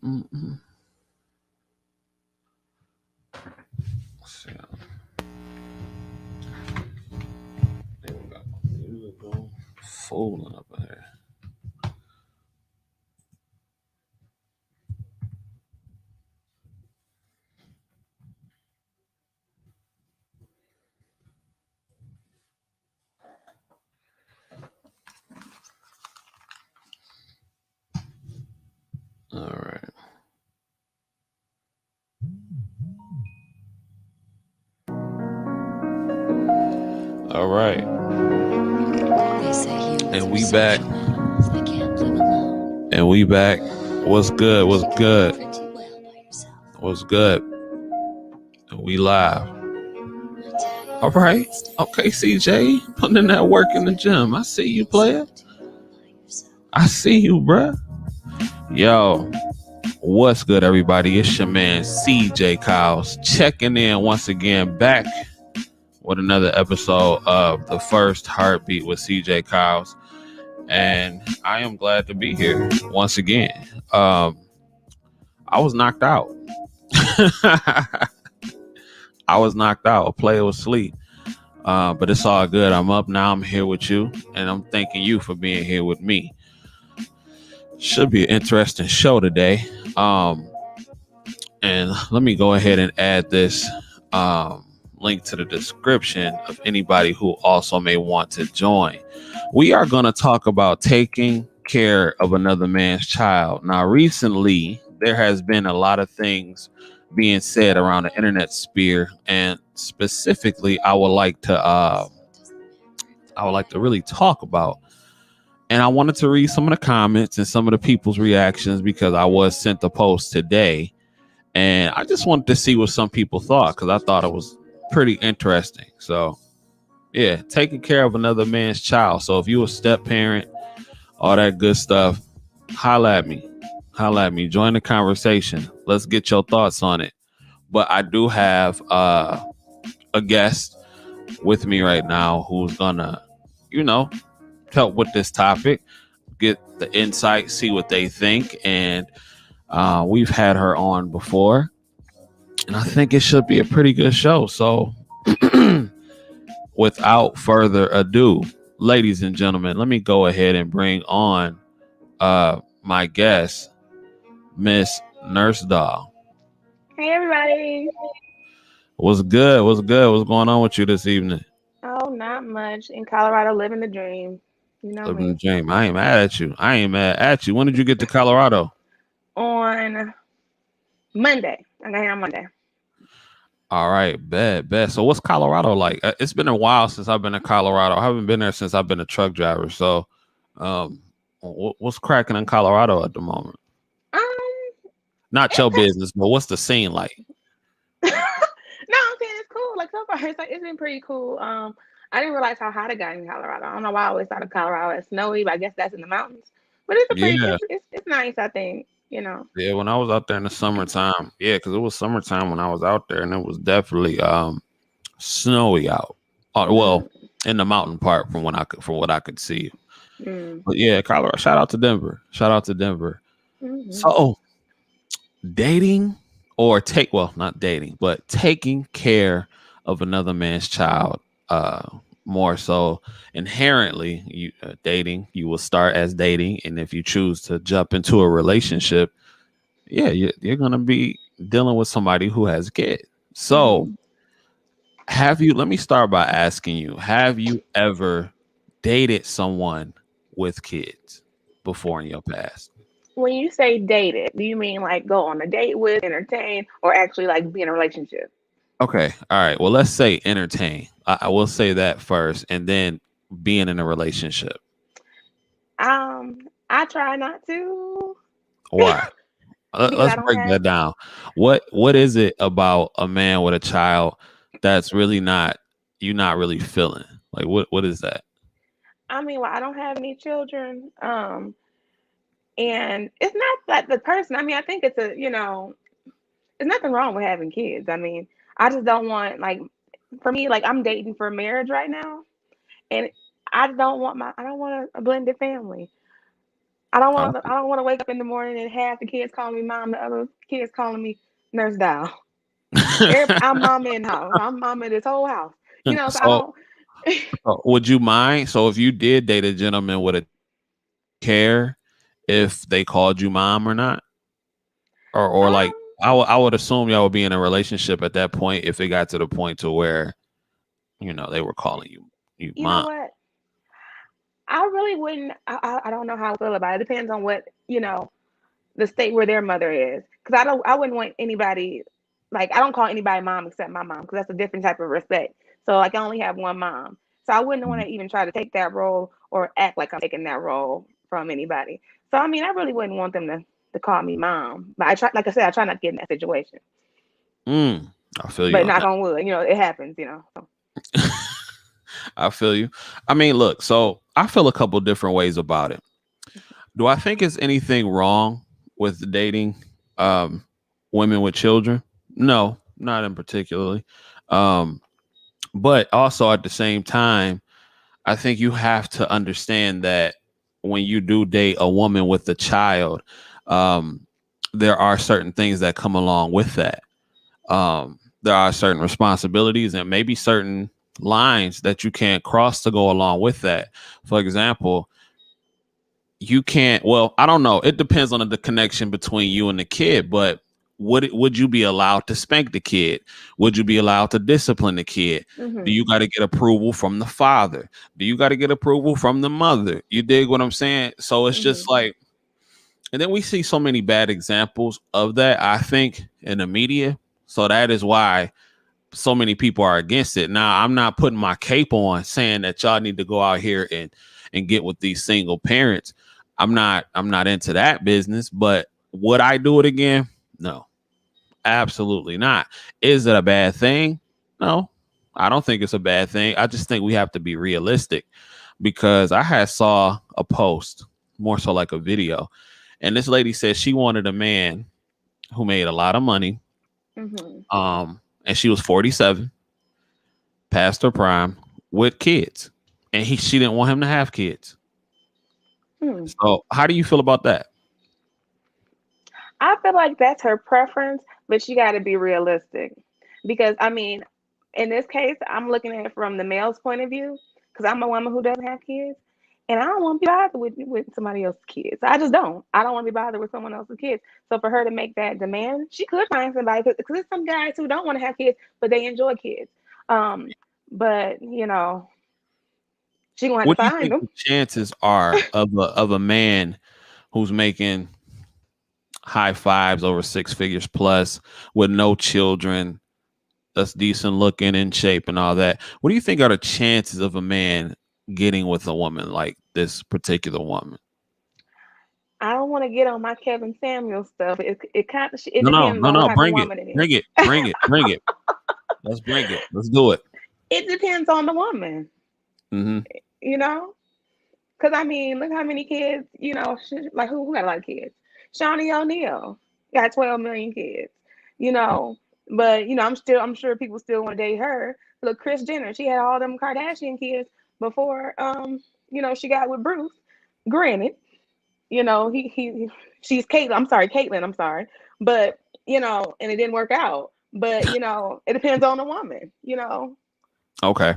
Mm-mm. So, there we go. Music go. Fooling up in here. All right. All right. They say humans And are we back. social animals. They can't live alone. And we back. What's good? What's You can good? do pretty well by yourself. What's good? And we live. I tell you, All right. it's to Okay, CJ. Putting in that work in the gym. I see you, player. by yourself. I see you, bruh. Yo, what's good, everybody? It's your man, CJ Kyles, checking in once again, back with another episode of The First Heartbeat with CJ Kyles. And I am glad to be here once again. I was knocked out. I was knocked out. A player was asleep. But it's all good. I'm up now. I'm here with you. And I'm thanking you for being here with me. Should be an interesting show today. And let me go ahead and add this link to the description of anybody who also may want to join. We are going to talk about taking care of another man's child. Now, recently, there has been a lot of things being said around the internet sphere, and specifically, I would like to really talk about. And I wanted to read some of the comments and some of the people's reactions because I was sent the post today. And I just wanted to see what some people thought because I thought it was pretty interesting. So, yeah, taking care of another man's child. So, if you a step parent, all that good stuff, holla at me. Holla at me. Join the conversation. Let's get your thoughts on it. But I do have a guest with me right now who's gonna, you know, help with this topic, get the insight, see what they think, and we've had her on before, and I think it should be a pretty good show. So, without further ado, ladies and gentlemen, let me go ahead and bring on my guest, Miss Nurse Doll. Hey everybody. What's good? What's good? What's going on with you this evening? Oh, not much. In Colorado, living the dream. You know Living the me. dream. I ain't mad at you. I ain't mad at you. When did you get to Colorado? On Monday. I got here on Monday. All right, bet. So what's Colorado like? It's been a while since I've been to Colorado. I haven't been there since I've been a truck driver. So, um, what's cracking in Colorado at the moment? Um, Not your it's business, but what's the scene like? no, I'm saying it's cool. Like so far, it's been pretty cool. I didn't realize how hot it got in Colorado. I don't know why I always thought of Colorado as snowy, but I guess that's in the mountains. But it's a pretty, Yeah, it's nice. I think you know. yeah. When I was out there in the summertime, yeah, because it was summertime when I was out there, and it was definitely snowy out. Mm, Well, in the mountain part from what I could see. mm, But yeah, Colorado. Shout out to Denver. Shout out to Denver. mm-hmm. So dating or take well not dating but taking care of another man's child, uh more so inherently you dating, you will start as dating, and if you choose to jump into a relationship, yeah, you're gonna be dealing with somebody who has a kid. So Mm-hmm. have you, let me start by asking you, have you ever dated someone with kids before in your past? When you say dated, do you mean like go on a date with, entertain, or actually like be in a relationship? Okay. All right. Well, let's say entertain. I will say that first, and then being in a relationship. Um, I try not to Why? because Let's I don't break have. that down. What is it about a man with a child that's really not, you not really feeling? Like what is that? I mean, well, I don't have any children. And it's not that the person. I mean, I think it's there's nothing wrong with having kids. I mean, I just don't want like, for me, like I'm dating for marriage right now, and I don't want a blended family. I don't want to wake up in the morning and half the kids calling me mom, the other kids calling me nurse Dow. I'm mama in the house. I'm mama in this whole house. So I So, don't. would you mind? So, if you did date a gentleman, would it care if they called you mom or not? Or like, Um, I would assume y'all would be in a relationship at that point if it got to the point to where they were calling you you know mom. what? I really wouldn't. I don't know how I feel about it. It depends on what the state where their mother is. Because I wouldn't want anybody, like, I don't call anybody mom except my mom, because that's a different type of respect. So, like, I only have one mom. So I wouldn't want Mhm. to even try to take that role or act like I'm taking that role from anybody. So I mean, I really wouldn't want them to call me mom. But I try, like I said, I try not to get in that situation. Mm, I feel you But on knock that. on wood, it happens. So. I feel you. I mean, look, so I feel a couple different ways about it. Do I think it's anything wrong with dating um, women with children? No, not in particularly. Um, but also at the same time, I think you have to understand that when you do date a woman with a child, um, there are certain things that come along with that. There are certain responsibilities and maybe certain lines that you can't cross to go along with that. For example, you can't. Well, I don't know. It depends on the connection between you and the kid, but would you be allowed to spank the kid? Would you be allowed to discipline the kid? Do Hmm. you got to get approval from the father? Do you got to get approval from the mother? You dig what I'm saying? So it's just Hmm. like, and then we see so many bad examples of that, I think, in the media. So that is why so many people are against it. Now, I'm not putting my cape on saying that y'all need to go out here and get with these single parents. I'm not into that business, but would I do it again? No. Absolutely not. Is it a bad thing? No. I don't think it's a bad thing. I just think we have to be realistic because I had saw a post, more so like a video, and this lady said she wanted a man who made a lot of money, Hmm. and she was 47, past her prime, with kids, and she didn't want him to have kids. Hmm. So how do you feel about that? I feel like that's her preference, but you got to be realistic. Because, I mean, in this case, I'm looking at it from the male's point of view, because I'm a woman who doesn't have kids. And I don't want to be bothered with somebody else's kids. I just don't. I don't want to be bothered with someone else's kids. So for her to make that demand, she could find somebody, because there's some guys who don't want to have kids, but they enjoy kids. Um, but, she going to have What to do you find think them. the chances are of a man who's making high fives over 6 figures plus with no children, that's decent looking, in shape, and all that? What do you think are the chances of a man getting with a woman like this particular woman? I don't want to get on my Kevin Samuel stuff. It kind of it No, no, depends no, on what no. type of Bring it, woman it is. bring it, bring it, bring it. Let's bring it. Let's do it. It depends on the woman, Hmm. you know. Because I mean, look how many kids, like who got a lot of kids? Shawnee O'Neal got 12 million kids, you know. But I'm sure people still want to date her. Look, Kris Jenner, she had all them Kardashian kids before, she got with Bruce. Granted, she's Caitlyn. I'm sorry, Caitlyn. I'm sorry, but and it didn't work out. But it depends on the woman. Okay.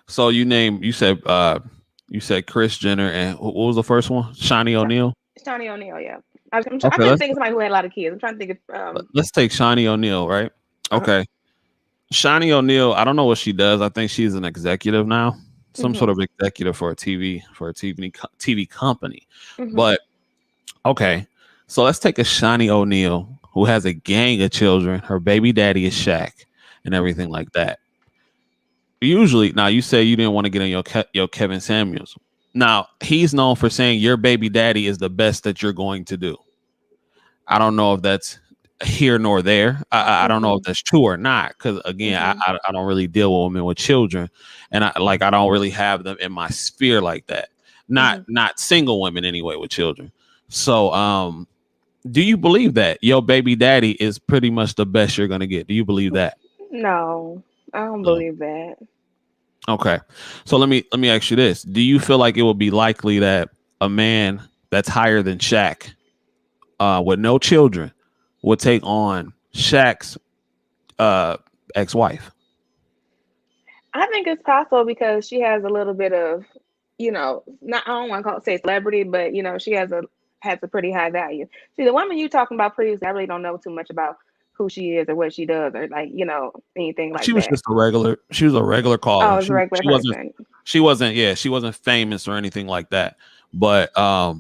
So you said Kris Jenner, and what was the first one? Shawnee Sha- O'Neal. Shawnee O'Neal, yeah. I Okay, couldn't think of somebody who had a lot of kids. I'm trying to think of let's take Shawnee O'Neal, right? uh Okay. Shawnee O'Neal, I don't know what she does. I think she's an executive now, some sort mhm of executive for a TV company. mhm But okay, so let's take a Shawnee O'Neal who has a gang of children. Her baby daddy is Shaq, and everything like that. Usually, now you say you didn't want to get on your Kevin Samuels. Now he's known for saying your baby daddy is the best that you're going to do. I don't know if that's here nor there. I don't know if mhm that's true or not. Because again, I, mhm I I don't really deal with women with children, and I don't really have them in my sphere like that. Not mhm. not single women anyway with children. So do you believe that your baby daddy is pretty much the best you're gonna get? Do you believe that? No, I don't No. believe that. Okay. So let me ask you this: do you feel like it would be likely that a man that's higher than Shaq, with no children, would take on Shaq's uh, ex-wife? I think it's possible because she has a little bit of, not I don't want to say celebrity, but she has a pretty high value. See, the woman you talking about previously, I really don't know too much about who she is or what she does or like anything like She was that. just a regular. She was a regular Oh, caller. it's a regular She wasn't. person. She wasn't. Yeah, she wasn't famous or anything like that. But so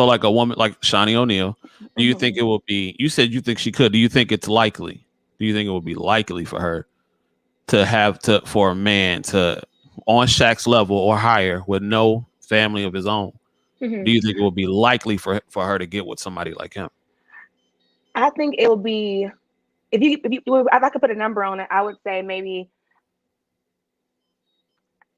like a woman like Shawnee O'Neal, do you think Hmm. it will be? You said you think she could. Do you think it's likely? Do you think it would be likely for her to have to for a man to on Shaq's level or higher with no family of his own? Hmm. Do you think it would be likely for her to get with somebody like him? I think it would be if I could put a number on it, I would say maybe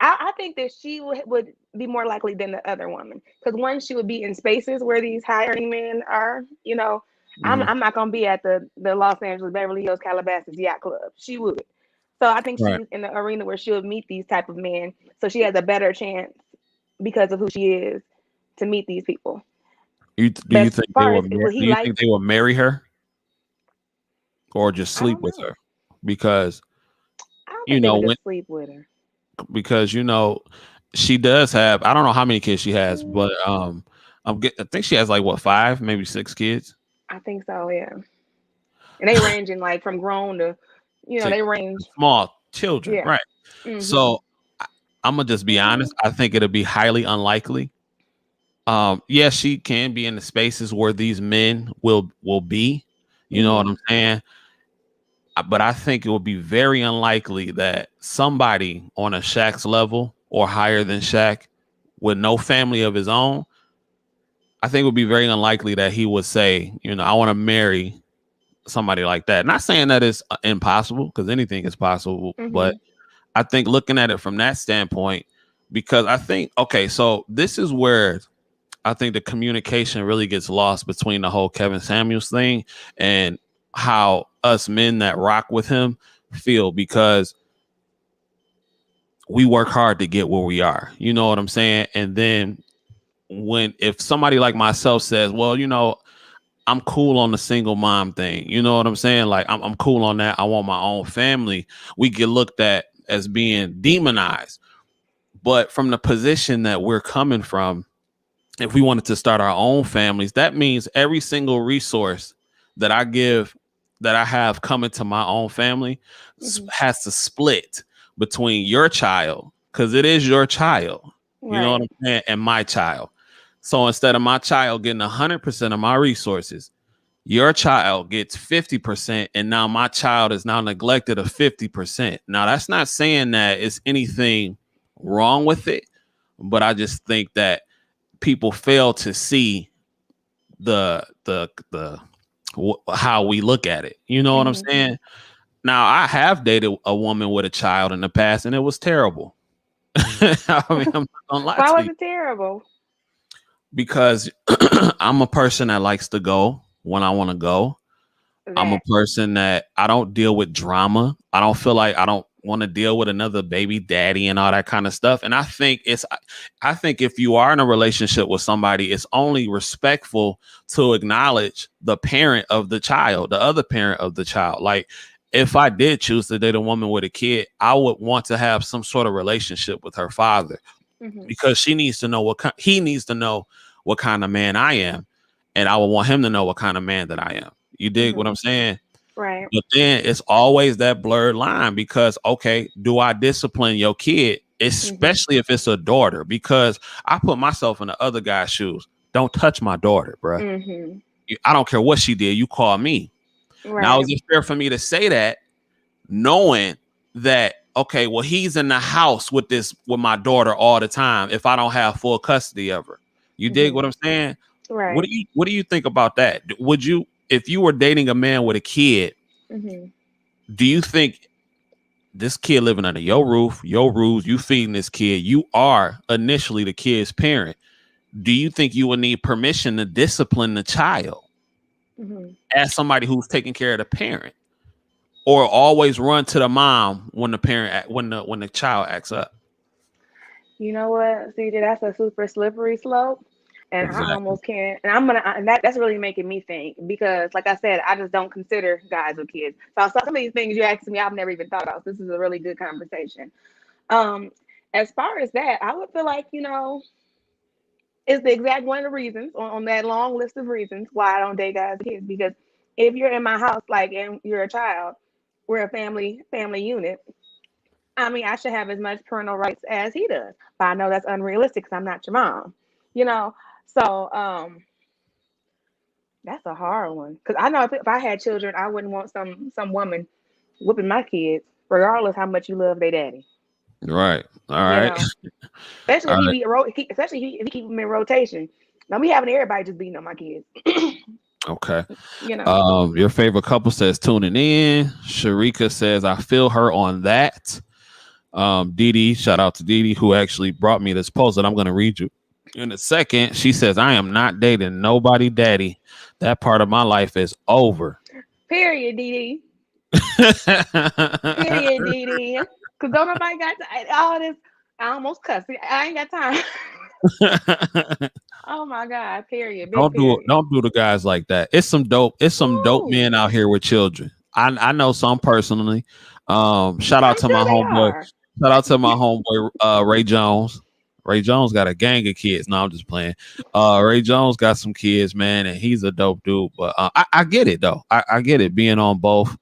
I think that she would be more likely than the other woman because one, she would be in spaces where these high earning men are. Hmm. I'm not gonna be at the Los Angeles Beverly Hills Calabasas Yacht Club. She would. So I think Right. she's in the arena where she would meet these type of men. So she has a better chance because of who she is to meet these people. Do But you as think they far will? as will he Do you like? think they will marry her or just I sleep don't with know. her? Because I don't you think they know would when just sleep with her. because she does have. I don't know how many kids she has, Mm, but I think she has like what 5, maybe 6 kids. I think so. Yeah, and they range in like from grown to, To they range. small children, Yeah. right? Hmm. So I'm gonna just be Hmm. honest. I think it'll be highly unlikely. Yes, she can be in the spaces where these men will be. You know what Hmm. I'm saying? But I think it would be very unlikely that somebody on a Shaq's level or higher than Shaq with no family of his own, I think it would be very unlikely that he would say, I want to marry somebody like that. Not saying that it's impossible because anything is possible, but Hmm. I think looking at it from that standpoint, because I think, okay, so this is where I think the communication really gets lost between the whole Kevin Samuels thing and how us men that rock with him feel because we work hard to get where we are. You know what I'm saying? And then if somebody like myself says, well, I'm cool on the single mom thing. You know what I'm saying? Like I'm cool on that. I want my own family. We get looked at as being demonized. But from the position that we're coming from, if we wanted to start our own families, that means every single resource that that I have coming to my own family Hmm. has to split between your child, because it is your child, you know what Right. I'm saying, and my child. So instead of my child getting 100% of my resources, your child gets 50%, and now my child is now neglected of 50%. Now that's not saying that it's anything wrong with it, but I just think that people fail to see the how we look at it. You know what I'm Hmm. saying? Now I have dated a woman with a child in the past, and it was terrible. I mean, I'm not gonna lie Why to was you it terrible? because I'm a person that likes to go when I want to go. I'm a That. person that I don't deal with drama. I don't feel like I don't want to deal with another baby daddy and all that kind of stuff. And I think if you are in a relationship with somebody, it's only respectful to acknowledge the parent of the child, the other parent of the child. Like if I did choose to date a woman with a kid, I would want to have some sort of relationship with her father Hmm. because she needs to know he needs to know what kind of man I am, and I would want him to know what kind of man that I am. You dig what Hmm. I'm saying? Right. But then it's always that blurred line because okay, do I discipline your kid, Hmm. especially if it's a daughter? Because I put myself in the other guy's shoes. Don't touch my daughter, bruh. Hmm. I don't care what she did. You call me. Now, Right. is it fair for me to say that knowing that okay, well, he's in the house with my daughter all the time if I don't have full custody of her. You dig what Hmm. I'm saying? Right. What do you think about that? Would you, if you were dating a man with a kid, Hmm. do you think this kid living under your roof, your rules, you feeding this kid, you are initially the kid's parent? Do you think you would need permission to discipline the child Hmm. as somebody who's taking care of the parent? Or always run to the mom when the parent when the child acts up? You know what, CJ? That's a super slippery slope And I Exactly. almost can't. And I'm gonna. And that's really making me think because, like I said, I just don't consider guys with kids. So some of these things you asked me, I've never even thought about. So this is a really good conversation. Um, as far as that, I would feel like it's the exact one of the reasons on that long list of reasons why I don't date guys with kids. Because if you're in my house, like, and you're a child, we're a family unit. I mean, I should have as much parental rights as he does. But I know that's unrealistic because I'm not your mom. You know. So that's a hard one because I know if I had children, I wouldn't want some woman whooping my kids, regardless how much you love their daddy. Right. All You right. know, especially All if he right. be especially if he keep them in rotation. Don't be having everybody just beating on my kids. Okay. You know. Your favorite couple says tuning in. Sharika says I feel her on that. Dee, shout out to Dee, who actually brought me this post that I'm going to read you in a second. She says I am not dating nobody, daddy. That part of my life is over. Period, Dee. Period, Dee. Cause don't nobody got all this. I almost cussed. I ain't got time. Oh my God. Period. Big period. Don't do the guys like that. It's some dope Ooh, men out here with children. I know some personally. Shout out I'm to my sure they homeboy. are. Shout out to my homeboy Ray Jones. Ray Jones got a gang of kids. No, I'm just playing. Ray Jones got some kids, man, and he's a dope dude. But I get it though. I get it being on both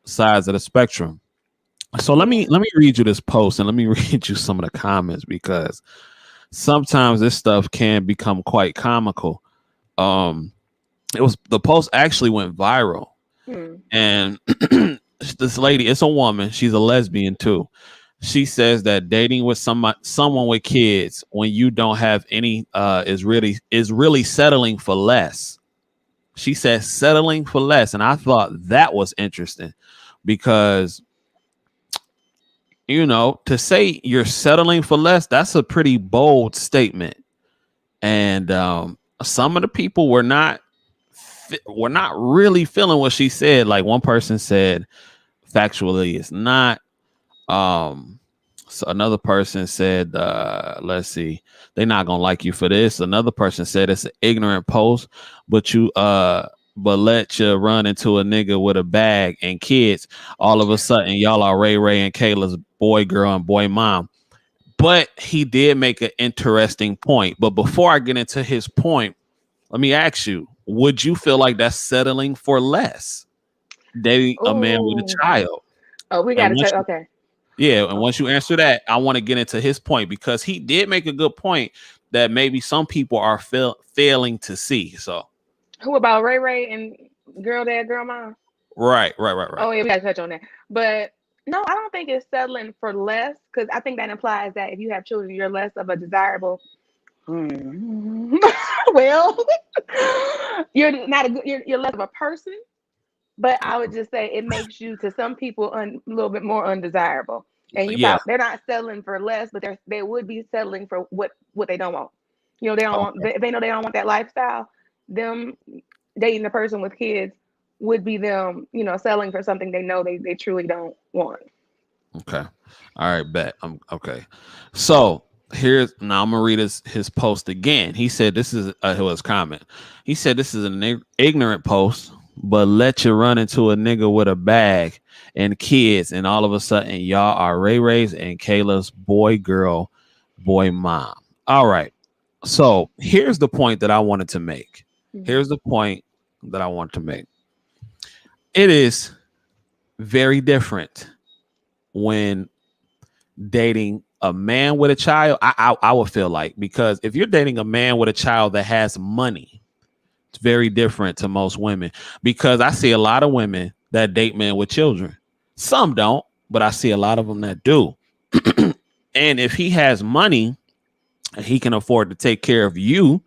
sides of the spectrum. So Yeah. let me read you this post and let me read you some of the comments because sometimes this stuff can become quite comical. Um, it was the post actually went viral, Hmm. and this lady, it's a woman, she's a lesbian too. She says that dating with someone with kids when you don't have any is really settling for less. She says settling for less, and I thought that was interesting because to say you're settling for less, that's a pretty bold statement. And some of the people were not really feeling what she said. Like one person said, factually, it's not. So another person said, let's see, they're not gonna like you for this. Another person said it's an ignorant post, but but let you run into a nigga with a bag and kids. All of a sudden, y'all are Ray Ray and Kayla's boy, girl, and boy, mom. But he did make an interesting point. But before I get into his point, let me ask you: would you feel like that's settling for less, dating a man with a Oh. child? Oh, we got And to once take. Okay. Yeah, and once you answer that, I want to get into his point because he did make a good point that maybe some people are failing to see. So, Who about Ray Ray and Girl Dad, Girl Mom? right. Oh yeah, we got to touch on that. But no, I don't think it's settling for less because I think that implies that if you have children, you're less of a desirable. Well, you're not a good. You're less of a person. But I would just say it makes you to some people a little bit more undesirable. And Yeah, they're not settling for less, but they would be settling for what they don't want. They don't want. okay, They know they don't want that lifestyle. Them dating a person with kids would be them, selling for something they know they truly don't want. okay, all right, bet. Okay. So here's now I'm gonna read his post again. He said this is his comment. He said this is an ignorant post, but let you run into a nigga with a bag and kids, and all of a sudden y'all are Ray Ray's and Kayla's boy, girl, boy, mom. All right. So here's the point that I wanted to make. Mhm. Here's the point that I want to make. It is very different when dating a man with a child. I would feel like because if you're dating a man with a child that has money, it's very different to most women because I see a lot of women that date men with children. Some don't, but I see a lot of them that do. And if he has money, he can afford to take care of you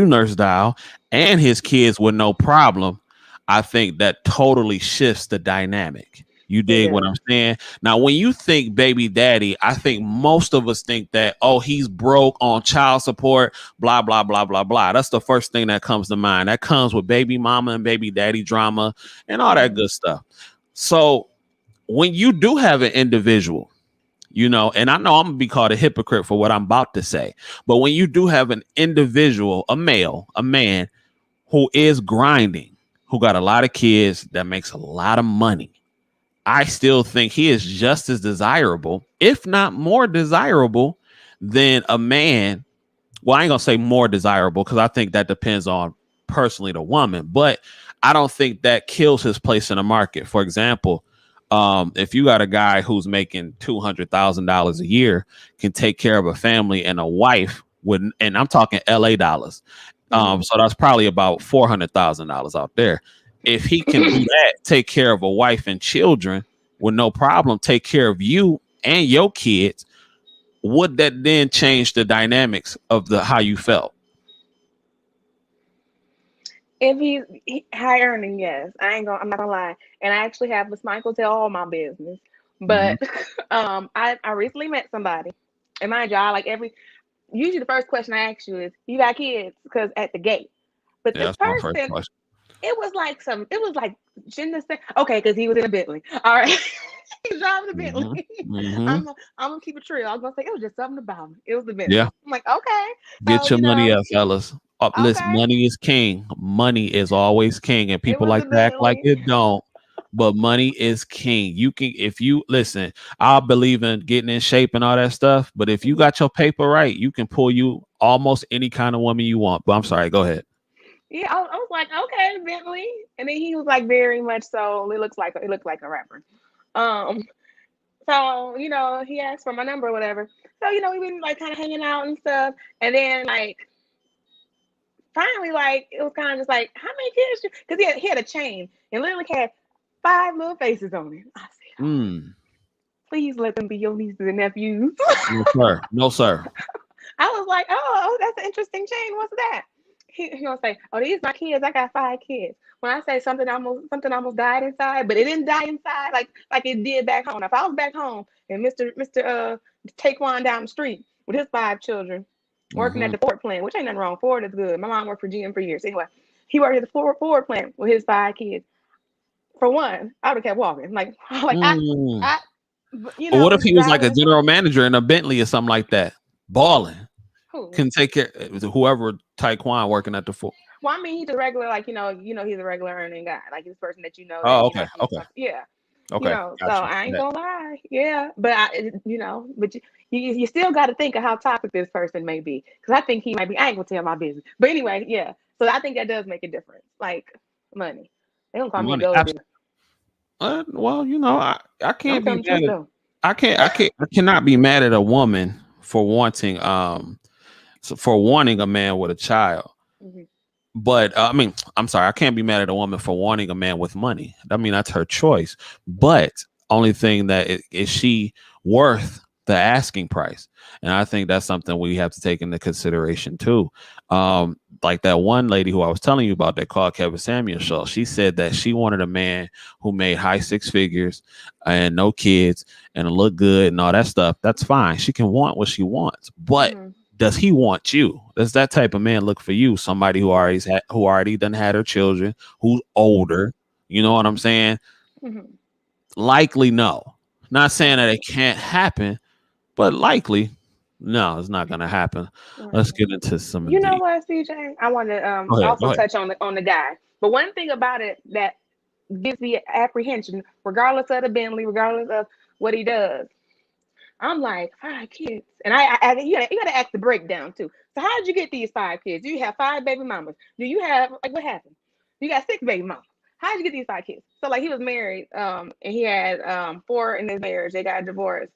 nurse dial and his kids with no problem. I think that totally shifts the dynamic. You It dig what I'm does. saying? Now, when you think baby daddy, I think most of us think that, oh, he's broke on child support, blah, blah, blah, blah, blah. That's the first thing that comes to mind. That comes with baby mama and baby daddy drama and all that Mhm. good stuff. So when you do have an individual, you know, and I know I'm gonna be called a hypocrite for what I'm about to say, but when you do have an individual, a male, a man who is grinding, who got a lot of kids, that makes a lot of money, I still think he is just as desirable, if not more desirable, than a man. Well, I ain't gonna say more desirable because I think that depends on personally the woman, but I don't think that kills his place in the market. For example, if you got a guy who's making $200,000 a year, can take care of a family and a wife with, and I'm talking LA dollars. So that's probably about $400,000 out there. If he can do that, take care of a wife and children with no problem, take care of you and your kids, would that then change the dynamics of the how you felt? If he's high earning, yes. I'm not gonna lie. And I actually have Miss Michael tell all my business. Mhm. But I recently met somebody. And mind you, I like every usually the first question I ask you is, you got kids? Because at the gate. But Yeah, this that's my first person, question. it was like shouldn't have said okay, because he was in a Bentley. All right. He's driving a Hmm. Bentley. Hmm. I'm gonna keep it real. I was gonna say it was just something about him. It was the Yeah, Bentley. I'm like, okay. So, get your money up, fellas. Listen, okay, money is king. Money is always king, and it people was like the to act like Bentley. it don't. But money is king. You can, if you listen, I believe in getting in shape and all that stuff. But if you Mhm. got your paper right, you can pull you almost any kind of woman you want. But I'm sorry, go ahead. Yeah, I was like, okay, Bentley. And then he was like very much so it looked like a rapper. Um, so, he asked for my number or whatever. So, we've been like kind of hanging out and stuff. And then like finally, like it was kind of just like, how many kids? Because he had a chain and literally had five little faces on it. I said, oh, Mm, please let them be your nieces and nephews. no sir, no sir. I was like, oh, that's an interesting chain. What's that? He gonna say, oh, these my kids. I got five kids. When I say something almost died inside, but it didn't die inside like it did back home. If I was back home and Mr. Taquan down the street with his five children working at Hmm. the Ford plant, which ain't nothing wrong. Ford is good. My mom worked for GM for years. Anyway, he worked at the Ford plant with his five kids. For one, I would have kept walking. Like Mm. I, But what if he was like driving a this car. general manager in a Bentley or something like that, balling? Who? Can take care whoever Taekwon working at the fort. Well, I mean, he's a regular, like he's a regular earning guy, like this person that that Oh, you okay, actually okay, talk. Yeah, okay, So got you. I ain't Yeah. gonna lie, yeah, but you still got to think of how toxic this person may be, because I think he might be. I ain't gonna tell my business, but anyway, yeah. So I think that does make a difference, like money. They don't call me a Money. gold digger. Well, you know, I I'm can't be telling the mad truth at. though. I cannot be mad at a woman for wanting for wanting a man with a child. Mhm. But I mean, I'm sorry, I can't be mad at a woman for wanting a man with money. I mean, that's her choice. But only thing that is she worth the asking price, and I think that's something we have to take into consideration too. Like that one lady who I was telling you about that called Kevin Samuel show. She said that she wanted a man who made high six figures and no kids and look good and all that stuff. That's fine. She can want what she wants, but Mhm. does he want you? Does that type of man look for you? Somebody who already done had her children, who's older. You know what I'm saying? Mhm. Likely no. Not saying that Okay. it can't happen, but likely no, it's not gonna happen. Let's Right. get into some You of know the. what, CJ? I want to Go ahead. Go also ahead. touch on the guy. But one thing about it that gives me apprehension, regardless of the Bentley, regardless of what he does. I'm like, five kids. And you gotta ask the breakdown too. So how did you get these five kids? Do you have five baby mamas? Do you have like what happened? You got six baby mamas. How did you get these five kids? So like he was married, and he had four in his marriage. They got divorced,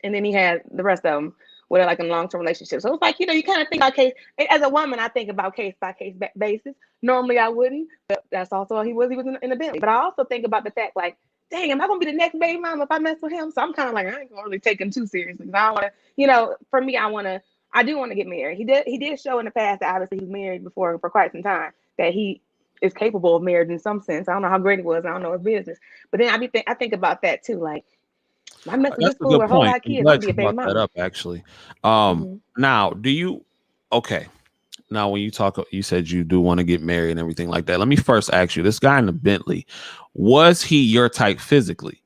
and then he had the rest of them with like a long-term relationship. So it's like, you kind of think about case as a woman. I think about case by case basis. Normally I wouldn't, but that's also he was in a Bentley. But I also think about the fact like, dang, am I gonna be the next baby mama if I mess with him? So I'm kind of like, I ain't gonna really take him too seriously. I don't want to, for me, I do want to get married. He did show in the past that obviously he was married before for quite some time, that he is capable of marriage in some sense. I don't know how great it was. I don't know his business, but then I think about that too. Like, I'm messing with That's this a fool good with a whole point. lot of I'm kids. I'm glad gonna be you a baby brought that mama. up. Actually, Hmm. now do you? Okay, now when you talk, you said you do want to get married and everything like that. Let me first ask you: this guy in the Bentley, was he your type physically?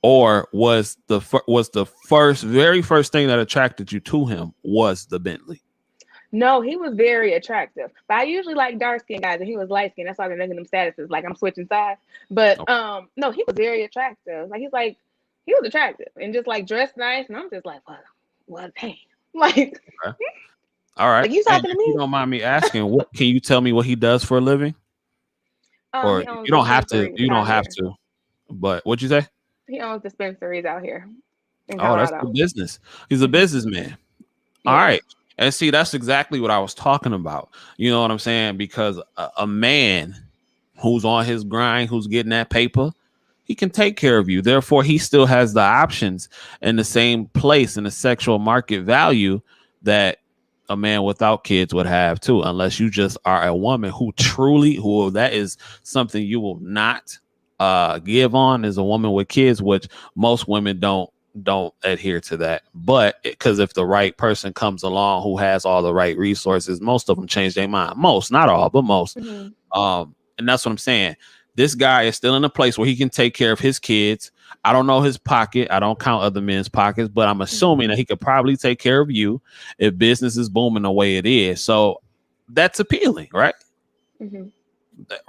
or was the very first thing that attracted you to him was the Bentley? No, he was very attractive. But I usually like dark skinned guys, and he was light skinned. That's why they're making them statuses. Like I'm switching sides. But no, he was very attractive. Like he was attractive and just like dressed nice. And I'm just like, what dang. Like, Okay. All right. like you And talking to if you me? don't mind me asking, what can you tell me what he does for a living? Or He owns you don't have to. dispensaries You don't out have here. to. But what'd you say? He owns dispensaries out here in Oh, that's Colorado. good business. He's a businessman. All Yeah. right. And see, that's exactly what I was talking about. You know what I'm saying? Because a man who's on his grind, who's getting that paper, he can take care of you. Therefore, he still has the options in the same place in the sexual market value that a man without kids would have too, unless you just are a woman who that is something you will not give on, is a woman with kids, which most women don't adhere to that. But because if the right person comes along who has all the right resources, most of them change their mind. Most, not all, but most. And that's what I'm saying. This guy is still in a place where he can take care of his kids. I don't know his pocket. I don't count other men's pockets, but I'm assuming that he could probably take care of you if business is booming the way it is. So that's appealing, right?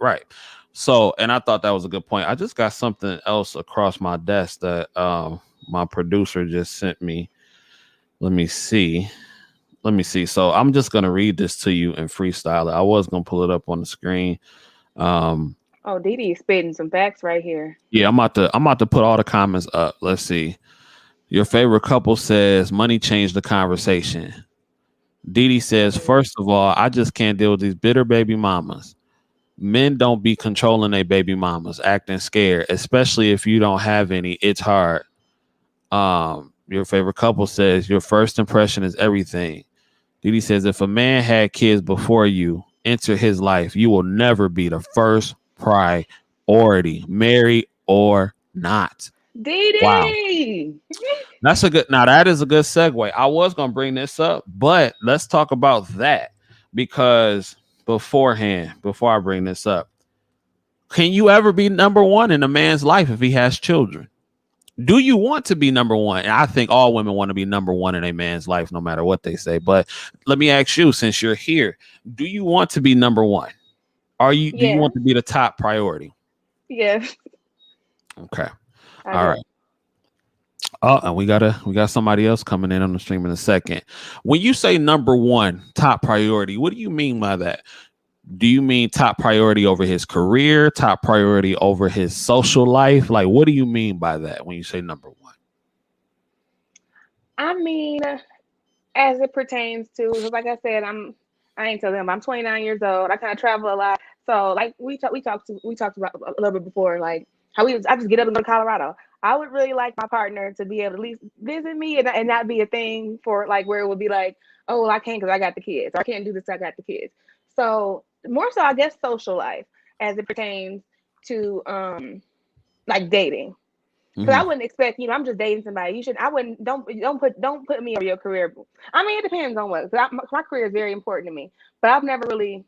Right. So, and I thought that was a good point. I just got something else across my desk that my producer just sent me. Let me see. So I'm just gonna read this to you and freestyle it. I was gonna pull it up on the screen. Oh, Dee is spitting some facts right here. Yeah, I'm about to put all the comments up. Let's see. Your favorite couple says money changed the conversation. Dee says, first of all, I just can't deal with these bitter baby mamas. Men don't be controlling their baby mamas, acting scared, especially if you don't have any. It's hard. Your favorite couple says your first impression is everything. Dee says, if a man had kids before you enter his life, you will never be the first priority, married or not. Wow. Dee. That's a good. Now that is a good segue. I was gonna bring this up, but let's talk about that because before I bring this up, can you ever be number one in a man's life if he has children? Do you want to be number one? And I think all women want to be number one in a man's life, no matter what they say. But let me ask you, since you're here, do you want to be number one? Do you want to be the top priority? Yes. Okay. All right. Oh, and we got somebody else coming in on the stream in a second. When you say number one, top priority, what do you mean by that? Do you mean top priority over his career, top priority over his social life? Like, what do you mean by that when you say number one? I mean, as it pertains to, like I said, I ain't telling him I'm 29 years old. I kind of travel a lot, so like we talked about a little bit before, like how I just get up and go to Colorado. I would really like my partner to be able to at least visit me and not be a thing for like where it would be like, oh, well, I can't because I got the kids, or I can't do this, I got the kids. So more so, I guess, social life as it pertains to like dating. Because I wouldn't expect, I'm just dating somebody. Don't put me over your career. I mean, it depends on what. My career is very important to me, but I've never really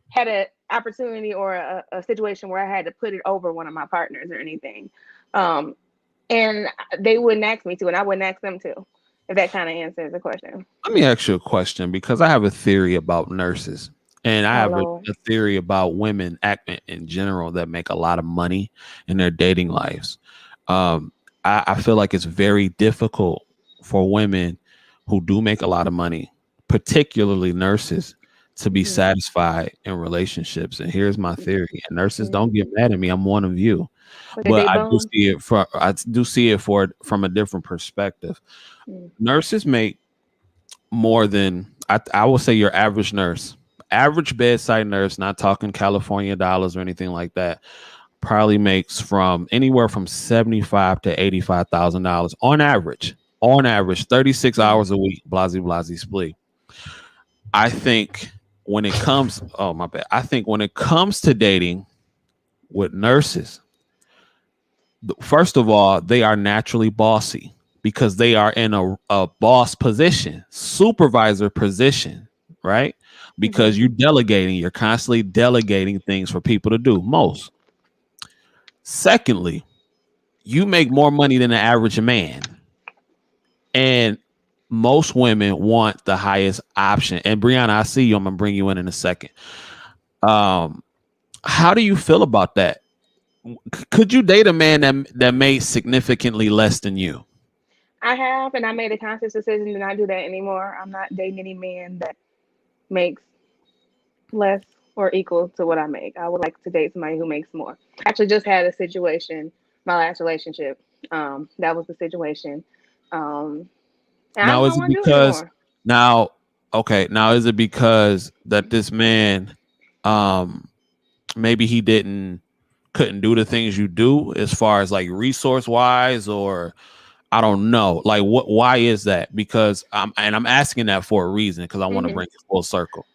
had an opportunity or a situation where I had to put it over one of my partners or anything. And they wouldn't ask me to, and I wouldn't ask them to. If that kind of answers the question. Let me ask you a question because I have a theory about nurses. And I have a theory about women acting in general that make a lot of money in their dating lives. I feel like it's very difficult for women who do make a lot of money, particularly nurses, to be satisfied in relationships. And here's my theory. And nurses, don't get mad at me. I'm one of you. But I do see it from a different perspective. Nurses make more than I will say your average nurse. Average bedside nurse, not talking California dollars or anything like that, probably makes from anywhere from $75,000 to $85,000 on average. On average, 36 hours a week, blasey splee. I think when it comes, I think when it comes to dating with nurses, first of all, they are naturally bossy because they are in a boss position, supervisor position, right? Because you're constantly delegating things for people to do. Secondly, you make more money than the average man, and most women want the highest option. And Brianna, I see you. I'm gonna bring you in a second. Um, how do you feel about that? Could you date a man that made significantly less than you? I have, and I made a conscious decision to not do that anymore. I'm not dating any man that makes less or equal to what I make. I would like to date somebody who makes more. I actually just had a situation, my last relationship. That was the situation. Um, and I Now, just is don't it want to do it because anymore. now? Okay, now is it because that this man, um, maybe he didn't couldn't do the things you do as far as like resource wise, or I don't know, like what? Why is that? Because I'm asking that for a reason because I want to Hmm. bring it full circle.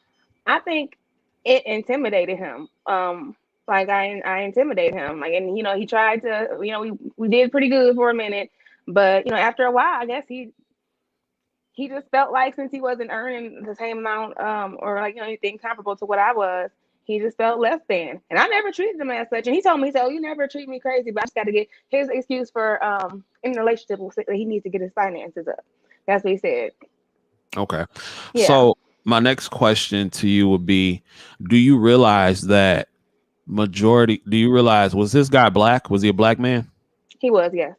I think it intimidated him. Like I intimidated him. Like, and he tried to. We did pretty good for a minute, but after a while, I guess he just felt like since he wasn't earning the same amount, or like anything comparable to what I was, he just felt less than. And I never treated him as such. And he told me, he said, "Oh, you never treat me crazy," but I just got to get his excuse for in a relationship was that he needs to get his finances up. That's what he said. Okay, Yeah, so my next question to you would be: do you realize that majority? Do you realize was this guy black? Was he a black man? he was. Yes.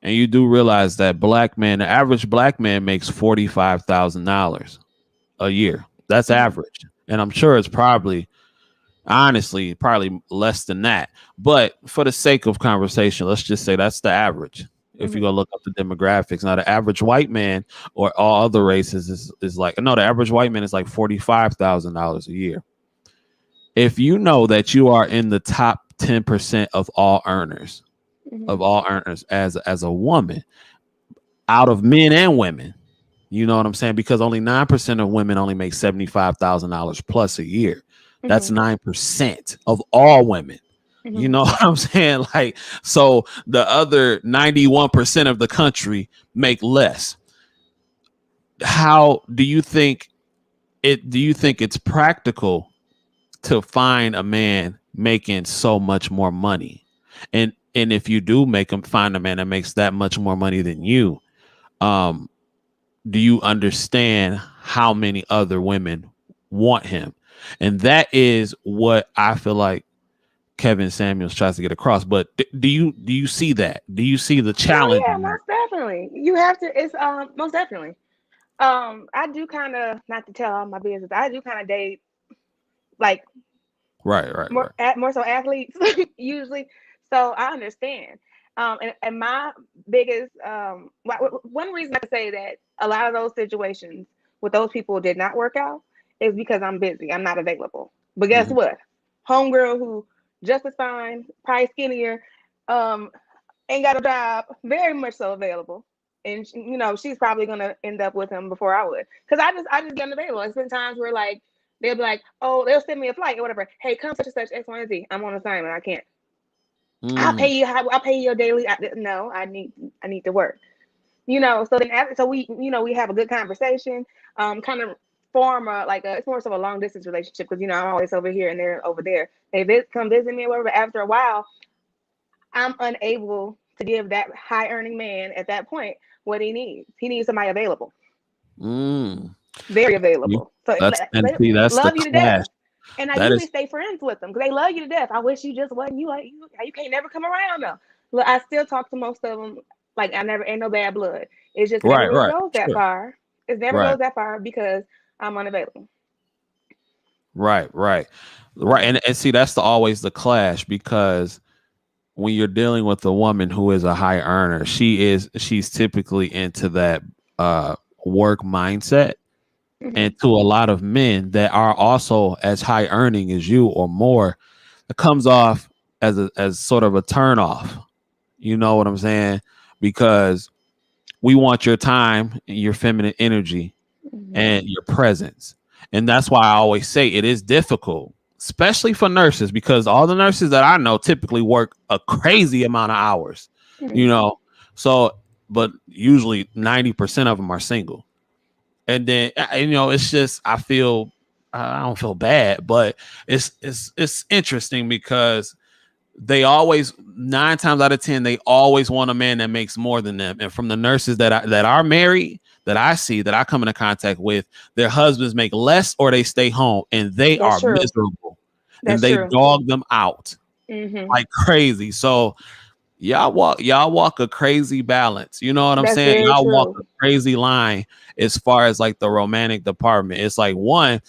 And you do realize that black man, the average black man makes $45,000 a year. That's Hmm. average. And I'm sure it's probably, honestly, probably less than that. But for the sake of conversation, let's just say that's the average. If you Hmm. go look up the demographics, now the average white man or all other races is like, no, the average white man is like $45,000 a year. If you know that you are in the top 10% Hmm. of all earners as a woman, out of men and women. You know what I'm saying? Because only 9% of women only make $75,000 plus a year. That's Hmm. 9% of all women. You Hmm. know what I'm saying? Like, so the other 91% of the country make less. How do you think it's practical to find a man making so much more money? And if you do make him find a man that makes that much more money than you, um, do you understand how many other women want him? And that is what I feel like Kevin Samuels tries to get across. But do you see that? Do you see the Oh challenge yeah, in that? most definitely. You have to. It's most definitely. I do kind of, not to tell all my business. I do kind of date like Right, right, more right. more so athletes usually. So I understand. And my biggest one reason I could say that a lot of those situations with those people did not work out is because I'm busy. I'm not available. But guess Mhm. what? Homegirl who just as fine, probably skinnier, um, ain't got a job, very much so available. And she's probably gonna end up with him before I would, because I just get unavailable. It's been times where like they'll be like, oh, they'll send me a flight or whatever. Hey, come such and such X, Y, and Z. I'm on assignment. I can't. I'll Mm. pay you. I'll pay you your daily. No, I need to work. So then after, so we have a good conversation. Kind of form it's more so a long distance relationship, because I'm always over here and they're over there. They come visit me or whatever. After a while, I'm unable to give that high earning man at that point what he needs. He needs somebody available, Mm. very You- available. So That's and they see that's the love you to clash. death. And I That usually is stay friends with them because they love you to death. I wish you just wasn't you. Like you can't never come around though. Look, I still talk to most of them. Like I never ain't no bad blood. It's just it never right, really right. goes that Sure. far. It never Right. goes that far because I'm unavailable. Right, right. Right. And see that's always the clash because when you're dealing with a woman who is a high earner, she's typically into that work mindset. Hmm. And to a lot of men that are also as high earning as you or more, it comes off as sort of a turn off. You know what I'm saying? Because we want your time, your feminine energy, Hmm. and your presence. And that's why I always say it is difficult, especially for nurses, because all the nurses that I know typically work a crazy amount of hours, you Hmm. know. So, but usually 90% of them are single. And then it's just I don't feel bad, but it's interesting because they always 9 times out of 10 they always want a man that makes more than them. And from the nurses that are married, that I see, that I come into contact with, their husbands make less or they stay home and they That's are true. miserable and That's they true. dog them out Hmm. like crazy. So y'all walk a crazy balance. You know what I'm That's saying? very Y'all walk a true. crazy line as far as like the romantic department. It's like, one,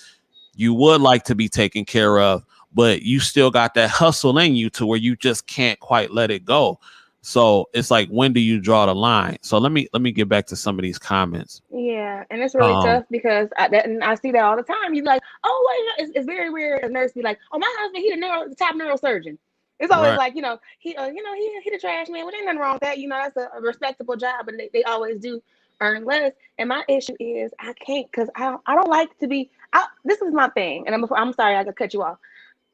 you would like to be taken care of, but you still got that hustle in you to where you just can't quite let it go. So it's like, when do you draw the line? So let me get back to some of these comments. Yeah, and it's really Um, tough because and I see that all the time. You like, oh, well, it's very rare a nurse be like, oh, my husband, the top neurosurgeon. It's always right. like, he the trash man. Well, ain't nothing wrong with that. That's a respectable job, but they always do earn less. And my issue is I can't because I don't like to be. This is my thing, and I'm sorry I could cut you off.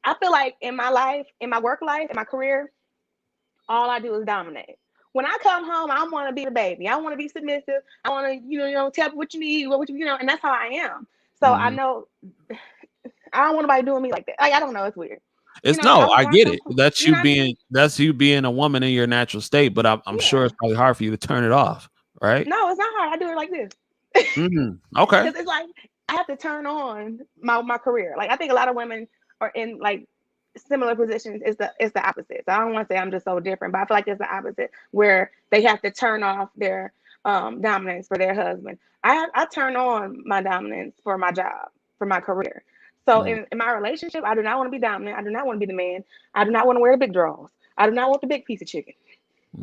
I feel like in my life, in my work life, in my career, all I do is dominate. When I come home, I want to be the baby. I want to be submissive. I want to, tell me what you need, and that's how I am. So I Mhm. know I don't want nobody doing me like that. Like, I don't know, it's weird. It's no, I When I get come it. home, That's you you know what I mean? being a woman in your natural state, but I'm sure Yeah. it's probably hard for you to turn it off, right? No, it's not hard. I do it like this. Okay. Because it's like I have to turn on my career. Like I think a lot of women are in like similar positions. It's the opposite. So I don't want to say I'm just so different, but I feel like it's the opposite where they have to turn off their dominance for their husband. I turn on my dominance for my job, for my career. So Mm, in my relationship, I do not want to be dominant. I do not want to be the man. I do not want to wear the big drawers. I do not want the big piece of chicken.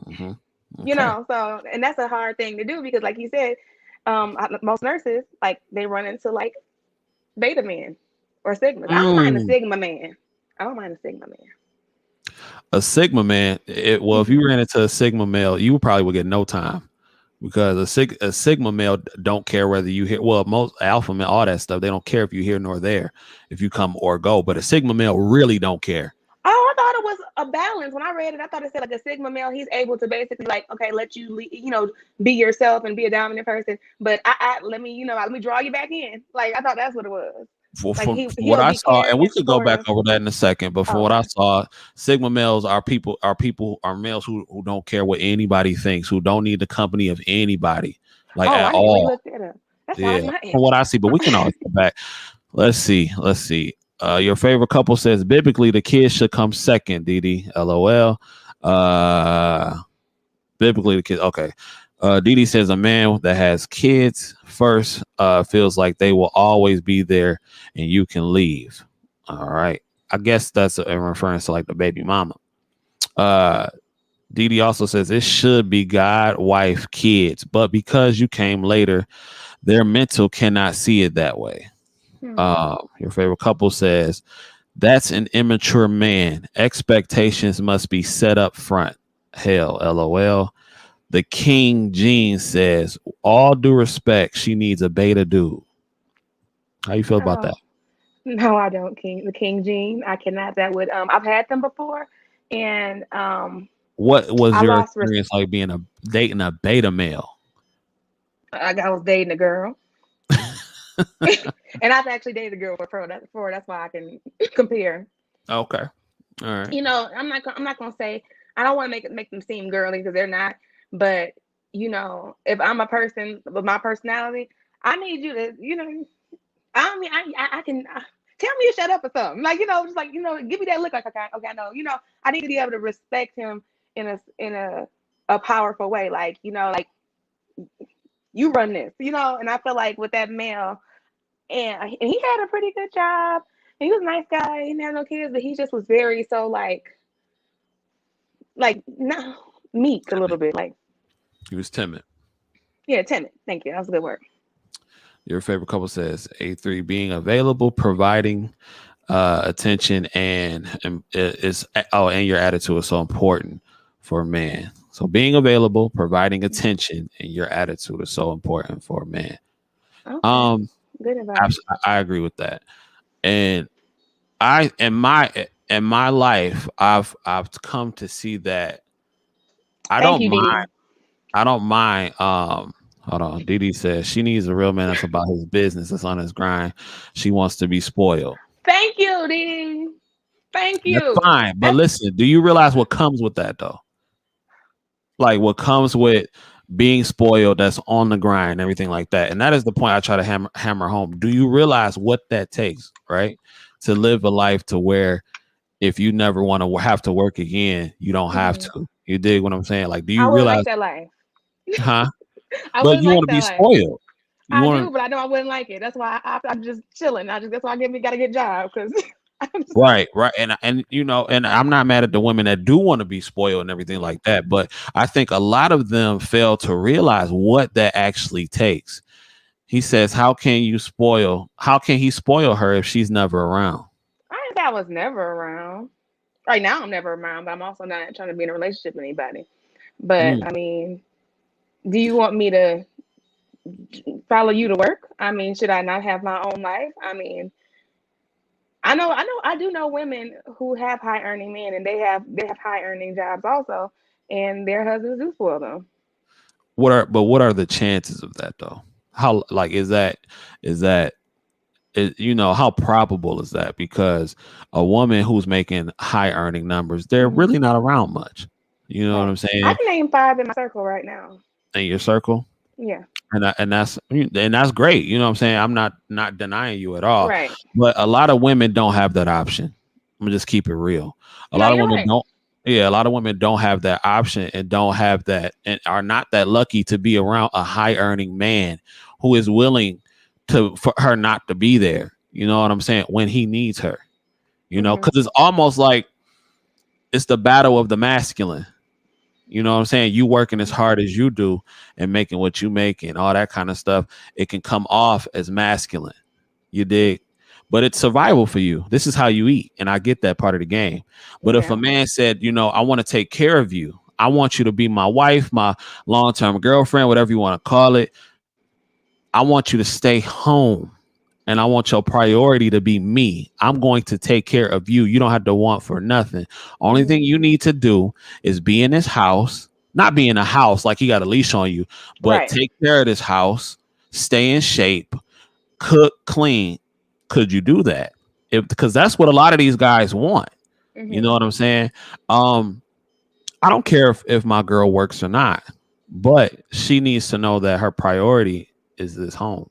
mhm. Okay. So and that's a hard thing to do because like you said, most nurses like they run into like beta men or sigmas. I don't mind a Mm. sigma man. I don't mind a sigma man. A Sigma man, well, if Hmm. you ran into a Sigma male, you probably would get no time because a Sigma male don't care whether you hear, well, most alpha male, all that stuff, they don't care if you here nor there, if you come or go. But a Sigma male really don't care. Oh, I thought it was a balance. When I read it, I thought it said like a sigma male. He's able to basically like, okay, let you, be yourself and be a dominant person. But let me draw you back in. Like I thought that's what it was. For, Like for, he for what he'll I be saw, and caring we and could go back supportive. over that in a second, but for Oh, what I okay. saw, Sigma males are males who don't care what anybody thinks, who don't need the company of anybody, like Oh, at I need to all. relook that up. That sounds Yeah, like my from ex. what I see, but we can always go back. Let's see. Let's see. Your favorite couple says biblically the kids should come second. Didi, LOL. Uh, biblically the kids. Okay. Didi says a man that has kids first feels like they will always be there and you can leave. All right. I guess that's in reference to like the baby mama. Uh, Didi also says it should be God, wife, kids, but because you came later, their mental cannot see it that way. Hmm. Your favorite couple says that's an immature man. Expectations must be set up front. Hell, LOL. The King Jean says, all due respect, she needs a beta dude. How you feel about that? Oh no, I don't. The King Gene. I cannot. That would I've had them before, and What was I your lost. experience like being a dating a beta male? I was dating a girl, and I've actually dated a girl before. That's why I can compare. Okay. All right. I'm not gonna say I don't want to make them seem girly because they're not. But if I'm a person with my personality, I need you to, I mean, I can tell me to shut up or something. Like just like give me that look. Like okay, I know. I need to be able to respect him in a powerful way. Like like you run this. And I feel like with that male, and he had a pretty good job. And he was a nice guy. He didn't have no kids, but he just was very so like no meek a little bit. Like He was timid. yeah, timid. Thank you. That was a good word. Your favorite couple says A3 being available, providing attention, and is and your attitude is so important for a man. So being available, providing attention, and your attitude is so important for a man. Okay. Um, Good advice. I agree with that. And I in my life, I've come to see that I Thank don't you, mind. Didi. I don't mind. Hold on. Didi says she needs a real man that's about his business, that's on his grind. She wants to be spoiled. Thank you, Didi. Thank That's you. fine. But That's listen, do you realize what comes with that though? Like what comes with being spoiled, that's on the grind, everything like that. And that is the point I try to hammer home. Do you realize what that takes, right? To live a life to where if you never want to have to work again, you don't have mhm. to. You dig what I'm saying? Like, do I you wouldn't like realize, that life. huh? I But wouldn't you want like to that be life. spoiled. You I want do, but I know I wouldn't like it. That's why I'm just chilling. That's why gotta get a job because to, right, right. And you know, and I'm not mad at the women that do want to be spoiled and everything like that. But I think a lot of them fail to realize what that actually takes. He says, how can he spoil her if she's never around? I didn't say I was never around. Right now, I'm never around, but I'm also not trying to be in a relationship with anybody. But Mm. I mean, do you want me to follow you to work? I mean, should I not have my own life? I mean, I do know women who have high earning men, and they have high earning jobs also, and their husbands do spoil them. What are the chances of that though? How like is that you know, how probable is that? Because a woman who's making high earning numbers, they're Hmm. really not around much. You know what Right. I'm I saying? can name five in my circle right now. In your circle. Yeah. And that's great. You know what I'm saying? I'm not denying you at all. Right. But a lot of women don't have that option. I'm gonna just keep it real. A No, lot of you're women right. don't. Yeah, a lot of women don't have that option and don't have that and are not that lucky to be around a high earning man who is willing to for her not to be there. You know what I'm saying? When he needs her. You know, Hmm. because it's almost like it's the battle of the masculine. You know what I'm saying? You working as hard as you do and making what you make and all that kind of stuff, it can come off as masculine. You dig? But it's survival for you. This is how you eat. And I get that part of the game. But if a Yeah. man said, you know, I want to take care of you, I want you to be my wife, my long term girlfriend, whatever you want to call it. I want you to stay home and I want your priority to be me. I'm going to take care of you. You don't have to want for nothing. Only Hmm. thing you need to do is be in this house, not be in a house like he got a leash on you, but Right. take care of this house, stay in shape, cook, clean. Could you do that? If because that's what a lot of these guys want. You know Hmm. what I'm saying? Um, I don't care if my girl works or not, but she needs to know that her priority is this home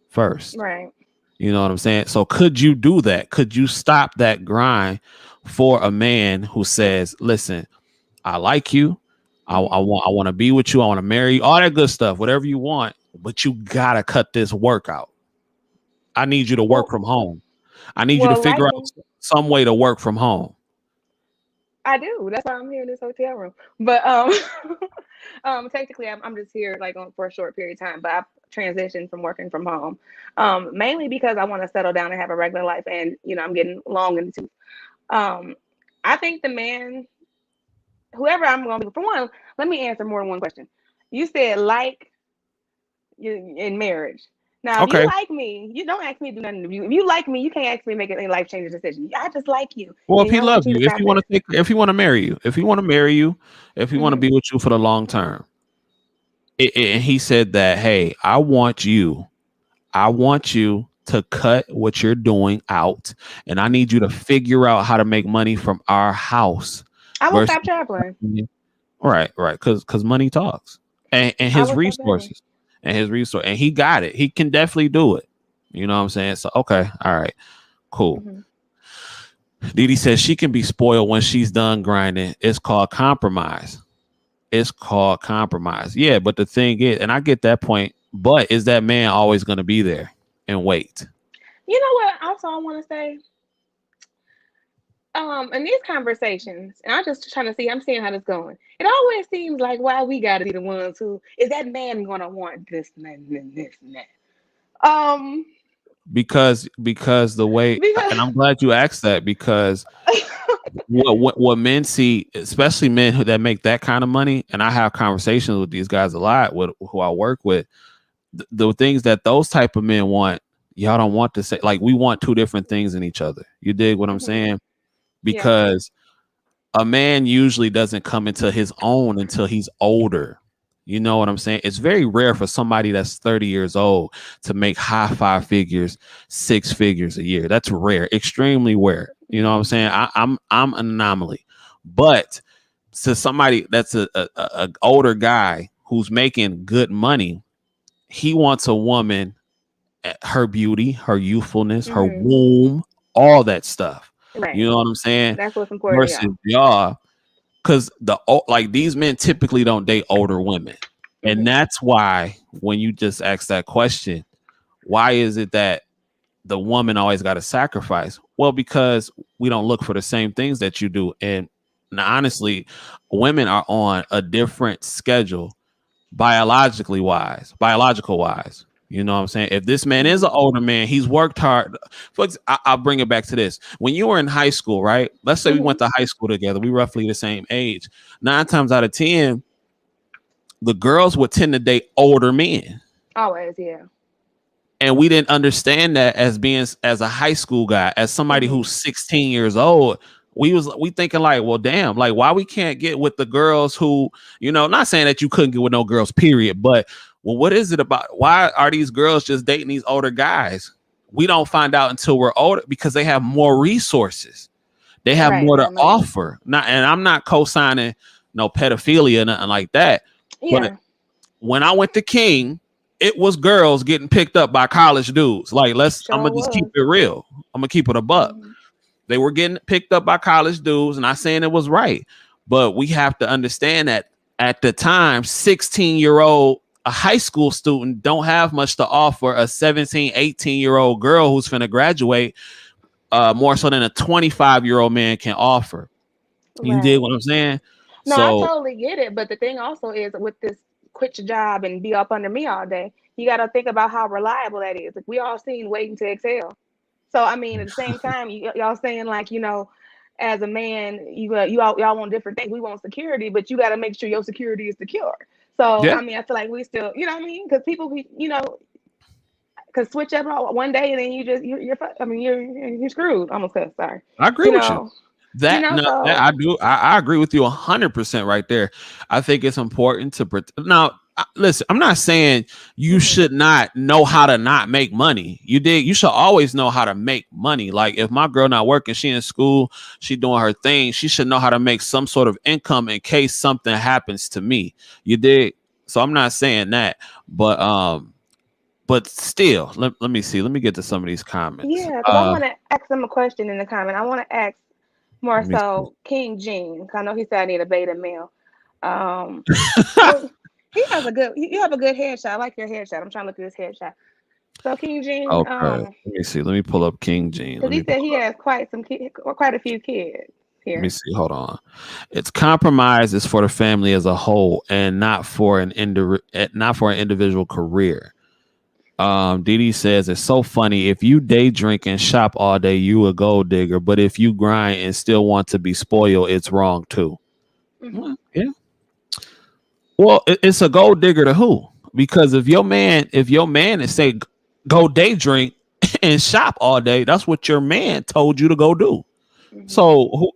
first. Right. You know what I'm saying? So could you do that? Could you stop that grind for a man who says, "Listen, I like you. Hmm. I want to be with you. I want to marry you. All that good stuff, whatever you want, but you gotta cut this work out. I need you to work Well, from home. I need you to well, figure like out some way to work from home." I do. That's why I'm here in this hotel room. But technically, I'm just here like for a short period of time. But I've transitioned from working from home, mainly because I want to settle down and have a regular life, and I'm getting long in the tooth. Um, I think the man, whoever I'm going to be, for one, let me answer more than one question. You said like you in marriage. Now, if you Okay. like me, you don't ask me to do nothing. If you like me, you can't ask me to make any life changing decision. I just like you, Well, if and he I want loves you to you, if stop he want this. to take, if he want to marry you, if he want to marry you, if he want to Hmm. be with you for the long term, and he said that, hey, I want you to cut what you're doing out, and I need you to figure out how to make money from our house I will versus stop traveling. right, because money talks, and I his will stop traveling. resources, and he got it. He can definitely do it. You know what I'm saying? So okay, all right, cool. Hmm. Didi says she can be spoiled when she's done grinding. It's called compromise. It's called compromise. Yeah, but the thing is, and I get that point, but is that man always going to be there and wait? You know what? Also, I want to say, in these conversations, and I'm just trying to see, I'm seeing how this going. It always seems like why we got to be the ones who is that man gonna want this and that and this and that. Because the way, Because and I'm glad you asked that because what men see, especially men that make that kind of money, and I have conversations with these guys a lot with who I work with. The things that those type of men want, y'all don't want to say. Like we want two different things in each other. You dig what I'm Mhm. saying? Yeah. Because a man usually doesn't come into his own until he's older. You know what I'm saying? It's very rare for somebody that's 30 years old to make high five figures, six figures a year. That's rare, extremely rare. You know what I'm saying? I'm an anomaly. But to somebody that's a older guy who's making good money, he wants a woman, her beauty, her youthfulness, her Mm-hmm. womb, all that stuff. You Right. know what I'm saying? That's what's important to Versus y'all. y'all, because like these men typically don't date older women, and Mm-hmm. that's why when you just ask that question, why is it that the woman always got to sacrifice? Well, because we don't look for the same things that you do, and honestly, women are on a different schedule biological wise. You know what I'm saying? If this man is Mm-hmm. an older man, he's worked hard. I'll bring it back to this. When you were in high school, right? Let's say we Mm-hmm. went to high school together. We roughly the same age. 9 times out of 10, the girls would tend to date older men. Always, yeah. And we didn't understand that as being as a high school guy, as somebody Mm-hmm. who's 16 years old. We thinking like, well, damn, like why we can't get with the girls who, not saying that you couldn't get with no girls, period, but well, what is it about? Why are these girls just dating these older guys? We don't find out until we're older because they have more resources. They have Right, more to more money. offer. Not, and I'm not co-signing no pedophilia, nothing like that. But Yeah, when I went to King, it was girls getting picked up by college dudes. Like, I'm sure gonna just keep was. it real. I'm gonna keep it a buck. Mm-hmm. They were getting picked up by college dudes, and not saying it was right, but we have to understand that at the time, 16-year-old, a high school student don't have much to offer a 17, 18-year-old girl who's finna graduate, more so than a 25-year-old man can offer. You dig Right. what I'm saying? No, I So totally get it. But the thing also is with this quit your job and be up under me all day, you got to think about how reliable that is. Like we all seen waiting to exhale. So I mean, at the same time, y'all saying like as a man, y'all want different things. We want security, but you got to make sure your security is secure. So yeah, I mean, I feel like we still, you know what I mean? Because people, could switch up one day and then I mean, you're screwed. Almost cussed, sorry. I agree You with you. know, That no, that so I do. I agree with you 100% right there. I think it's important to now. Listen, I'm not saying you mhm, should not know how to not make money. You did. You should always know how to make money. Like if my girl not working, she in school, she doing her thing. She should know how to make some sort of income in case something happens to me. You did. So I'm not saying that, but still, let me see. Let me get to some of these comments. yeah, because I want to ask him a question in the comment. I want to ask more Let me see. so King Gene. 'Cause I know he said I need a beta male. Um, well, you have a good headshot. I like your headshot. I'm trying to look at his headshot. So King Gene, Okay, let me see. Let me pull up King Gene. because he said he has quite a few kids Let me here. see. Hold on. It's compromise is for the family as a whole and not for an individual career. Didi says it's so funny. If you day drink and shop all day, you a gold digger. But if you grind and still want to be spoiled, it's wrong too. Hmm. Well, yeah. Well, it's a gold digger to who? Because if your man is say go day drink and shop all day, that's what your man told you to go do. Hmm. So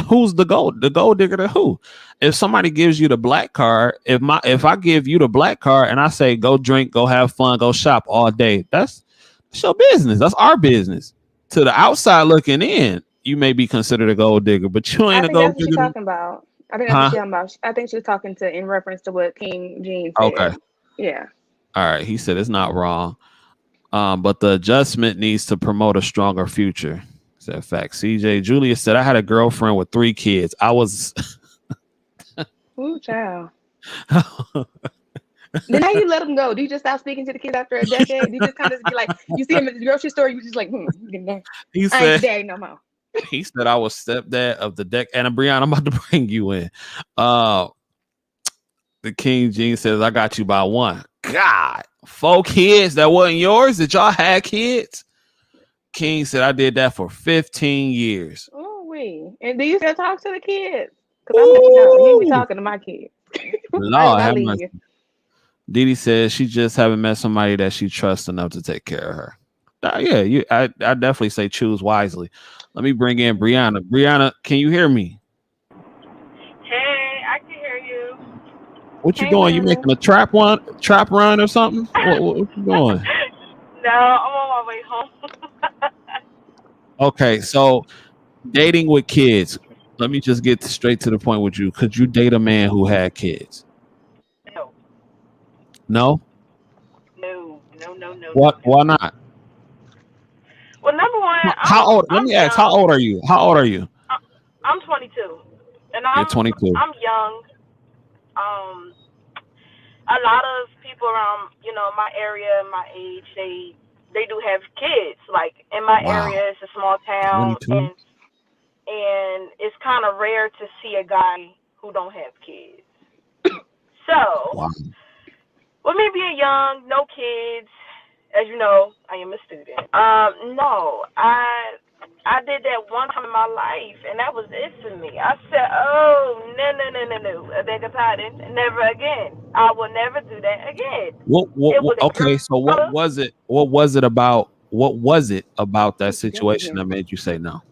who's the gold? The gold digger to who? If somebody gives you the black card, if I give you the black card and I say go drink, go have fun, go shop all day, that's your business. That's our business. To the outside looking in, you may be considered a gold digger, but you I ain't a think gold that's what she's digger, talking about. I think that's what huh? she's talking about. I think she was talking to in reference to what King Gene Okay. said. Yeah. All right. He said it's not wrong. But the adjustment needs to promote a stronger future. Is that fact? CJ Julius said I had a girlfriend with 3 kids. I was Ooh, child. Then how you let them go? Do you just stop speaking to the kids after a decade? Do you just kind of be like, you see him at the grocery store, you just like, he I ain't your said daddy no more. he said I was stepdad of the deck. And Brianna, I'm about to bring you in. Uh the King Gene says I got you by one. God, 4 kids that wasn't yours. Did y'all have kids? King said I did that for 15 years. Oh, we. And do you still talk to the kids? Because I'm letting you know, you ain't be Ooh, talking to my kids. Why would Lord I have leave mercy. you? Didi says she just haven't met somebody that she trusts enough to take care of her. Yeah, I definitely say choose wisely. Let me bring in Brianna. Brianna, can you hear me? Hey, I can hear you. What you Hey, doing? You Brianna. making a trap run or something? What you doing? No, I'm on my way home. Okay, so Dating with kids. Let me just get straight to the point with you. Could you date a man who had kids? No, No. no, no, no, no, no, What? no. Why not? Well, number one, How old? Let I'm me ask. How young. old are you? How old are you? I'm 22, and You're 22. I'm young. Um, a lot of people around, my area, my age, they do have kids. Like in my Wow. area, it's a small town, 22. and it's kind of rare to see a guy who don't have kids. So, Wow. with me being young, no kids, as you know, I am a student. No, I did that one time in my life, and that was it for me. I said, oh no no no no no, I beg your pardon, never again. I will never do that again. It was a Okay. So what girl. was it? What was it about? What was it about that What you doing situation here? that made you say no?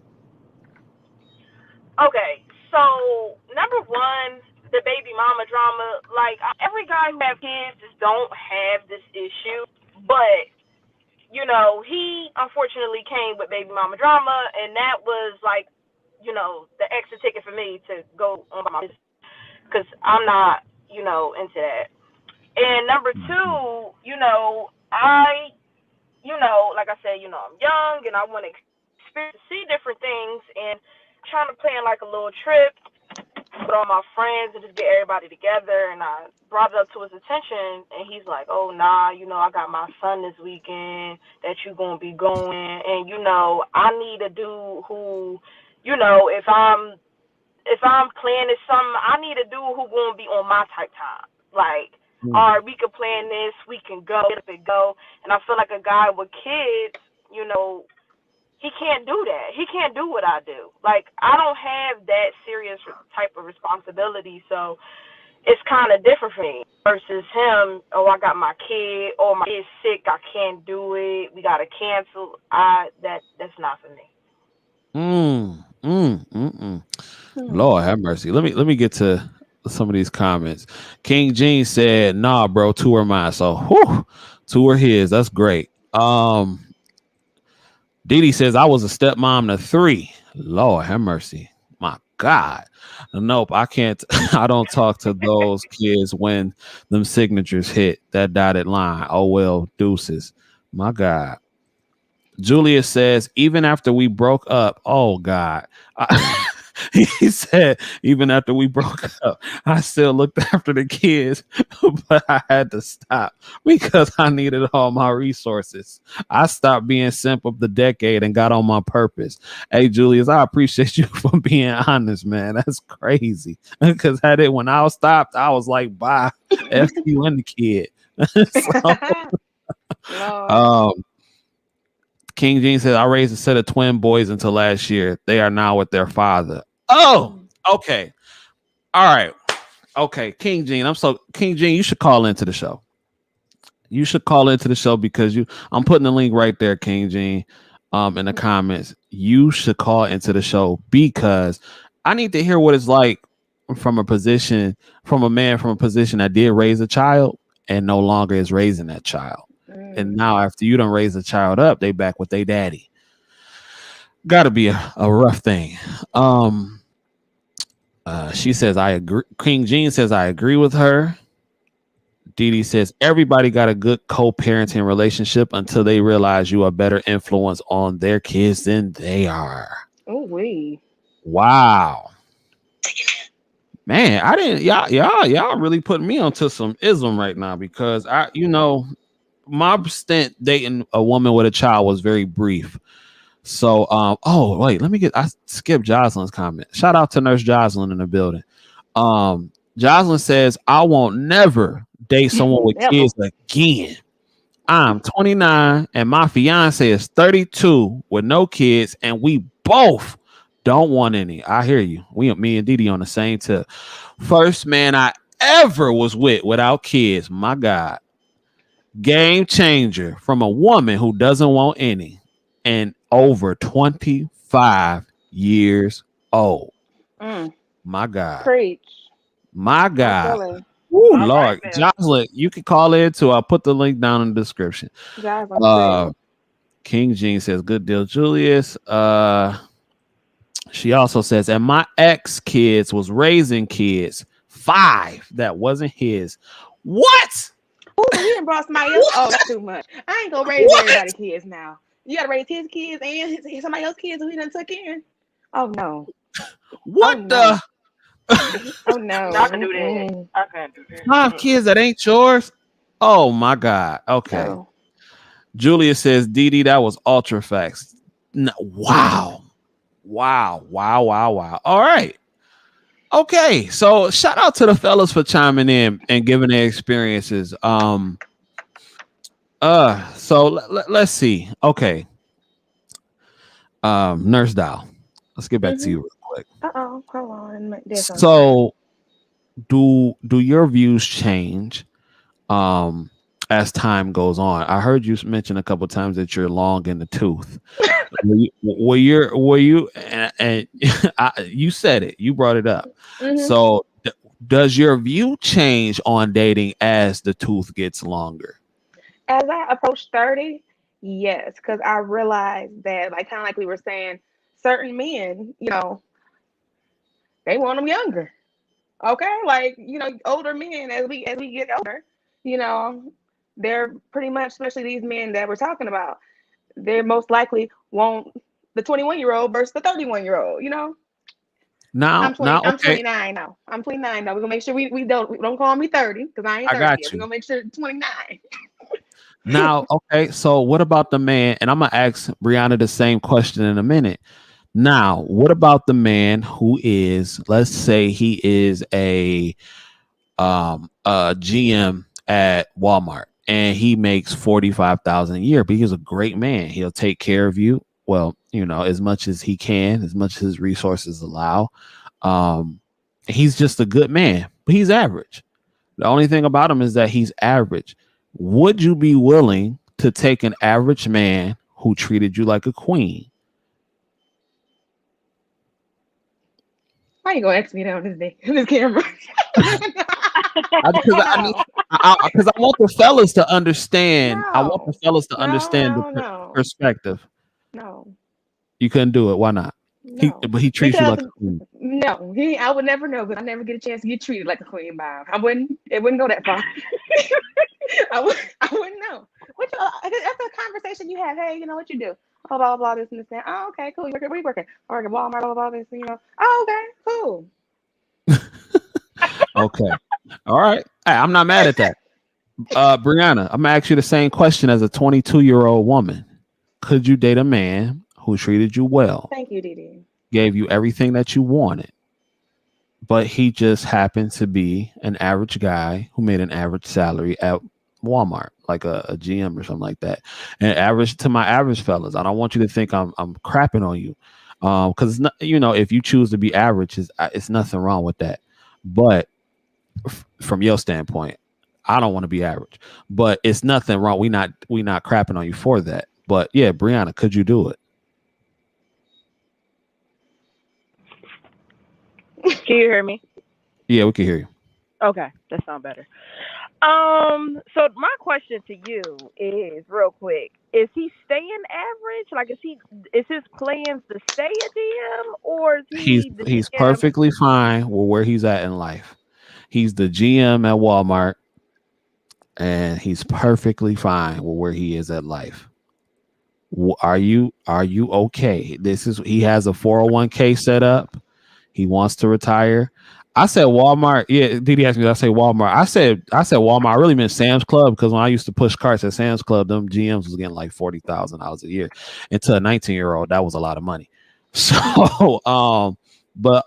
Okay, so number one, the baby mama drama. Like every guy who have kids just don't have this issue, but he unfortunately came with baby mama drama, and that was like, the extra ticket for me to go on my business because I'm not, into that. And number Mhm. two, like I said, I'm young and I want to experience, see different things, and trying to plan like a little trip with all my friends and just get everybody together. And I brought it up to his attention, and he's like, "Oh nah, I got my son this weekend that you gonna be going, and I need a dude who, if I'm planning something, I need a dude who gonna be on my type time. Like, all Mm. right, we can plan this, we can go, get up and go. And I feel like a guy with kids, you know, he can't do that. He can't do what I do. Like, I don't have that serious type of responsibility, so it's kind of different for me versus him. Oh, I got my kid, or my kid's sick, I can't do it. We gotta cancel. That's not for me. Mm. Mm. Mm. Mm. Hmm. Lord have mercy. Let me get to some of these comments. King Gene said, "Nah, bro, two are mine." So, whew, two are his. That's great. Didi says, "I was a stepmom to three." Lord have mercy. My God. Nope, I can't. I don't talk to those kids when them signatures hit that dotted line. Oh well, deuces. My God. Julius says, even after we broke up, oh God. He said, even after we broke up, I still looked after the kids, but I had to stop because I needed all my resources. I stopped being simp of the decade and got on my purpose. Hey, Julius, I appreciate you for being honest, man. That's crazy. Because had it when I stopped, I was like, bye, F you and the kid. So, Lord. um, King Gene said, I raised a set of twin boys until last year. They are now with their father. Oh, Mm. okay. All right. Okay. King Gene, you should call into the show. You should call into the show because I'm putting the link right there, King Gene, in the comments. You should call into the show because I need to hear what it's like from a man from a position that did raise a child and no longer is raising that child. And Mm. now after you don't raise the child up, they back with their daddy. Got to be a rough thing. Um, she says I agree. King Jean says I agree with her. Dee Dee says everybody got a good co-parenting relationship until they realize you are better influence on their kids than they are. Oh wee. Wow, man, I didn't. Y'all really putting me onto some ism right now because my stint dating a woman with a child was very brief. So, oh wait, I skipped Jocelyn's comment. Shout out to Nurse Jocelyn in the building. Jocelyn says, I won't never date someone with Never. kids again. I'm 29 and my fiance is 32 with no kids, and we both don't want any. I hear you. Me and Didi on the same tip. First man I ever was with without kids. My God. Game changer from a woman who doesn't want any and over 25 years old. Mm. My God. Preach. My I'm God. telling Woo, All right Lord. now. Jocelyn, you can call in too. I'll put the link down in the description. you, Jocelyn, preach. Uh King Gene says, good deal, Julius. She also says, and my ex kids was raising kids, 5 that wasn't his. What? Oh, so he done brought somebody else. Oh, What? that's too much. I ain't gonna raise What? everybody's kids now. You gotta raise his kids and somebody else's kids who he done took in. Oh no. Oh What no. the? Oh no. I can do that. Mm-mm. I can't do that. 5 kids that ain't yours? Oh my God. Okay. No. Julia says, Dee, that was ultra facts. No, wow. Wow. All right. Okay. So shout out to the fellas for chiming in and giving their experiences. So let's see. Okay. Nurse Dial. Let's get back to you real quick. Uh-oh. Hold on. There's something. So do your views change as time goes on? I heard you mention a couple times that you're long in the tooth. were you and you said it, you brought it up. So does your view change on dating as the tooth gets longer? As I approach 30, yes, because I realized that, like, kind of like we were saying, certain men, they want them younger. Okay, like, older men, as we get older, you know, they're pretty much, especially these men that we're talking about, they most likely want the 21-year-old versus the 31-year-old. Now, I'm okay, 29 now. I'm 29 now. We're gonna make sure we don't call me 30 because I ain't I 30 got yet. We're you. gonna make sure 29. Now, okay, so what about the man? And I'm gonna ask Brianna the same question in a minute. Now, what about the man who is, let's say he is a GM at Walmart and he makes 45,000 a year, but he's a great man. He'll take care of you. Well, as much as he can, as much as his resources allow. He's just a good man, but he's average. The only thing about him is that he's average. Would you be willing to take an average man who treated you like a queen? Why you gonna ask me that on this camera? Because I want the fellas to understand. I want the fellas to No, understand no, the no. perspective. No, You couldn't do it. Why not? no. But he treats you like Because a queen. no, I would never know because I never get a chance to get treated like a queen by him. It wouldn't go that far. I wouldn't know. That's a conversation you have. Hey, what you do? Blah blah blah, this and this. That. Oh, okay, cool. Where you working? I work at Walmart. Blah blah this. Oh, okay, cool. Okay. All right. Hey, I'm not mad at that. Brianna, I'm gonna ask you the same question as a 22-year-old woman. Could you date a man who treated you well? Thank you, Didi. Gave you everything that you wanted, but he just happened to be an average guy who made an average salary at Walmart, like a GM or something like that. And average to my average fellas, I don't want you to think I'm crapping on you, because if you choose to be average, it's nothing wrong with that. But from your standpoint, I don't want to be average, but it's nothing wrong. We not crapping on you for that. But yeah, Brianna, could you do it? Can you hear me? Yeah, we can hear you. Okay, that sounds better. So my question to you is real quick: is he staying average? Like, is his plans to stay a DM, or is He's he perfectly fine with where he's at in life. He's the GM at Walmart, and he's perfectly fine with where he is at life. Are you okay? He has a 401k set up. He wants to retire. I said Walmart. Yeah, Didi asked me. I say Walmart. I said Walmart. I really meant Sam's Club because when I used to push carts at Sam's Club, them GMs was getting like $40,000 a year. And to a 19-year-old, that was a lot of money. So, but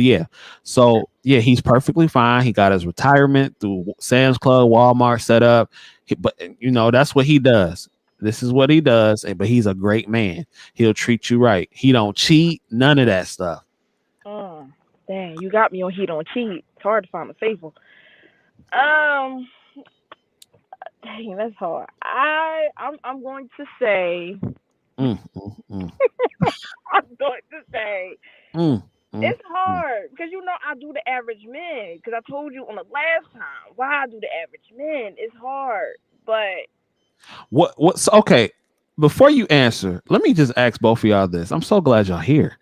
yeah. So yeah, he's perfectly fine. He got his retirement through Sam's Club, Walmart set up. But that's what he does. This is what he does. But he's a great man. He'll treat you right. He don't cheat. None of that stuff. Dang, you got me on he don't cheat. It's hard to find a faithful. Dang, that's hard. I'm going to say. I'm going to say. It's hard because I do the average men because I told you on the last time why I do the average men. It's hard, but what's okay. before you answer, let me just ask both of y'all this. I'm so glad y'all here.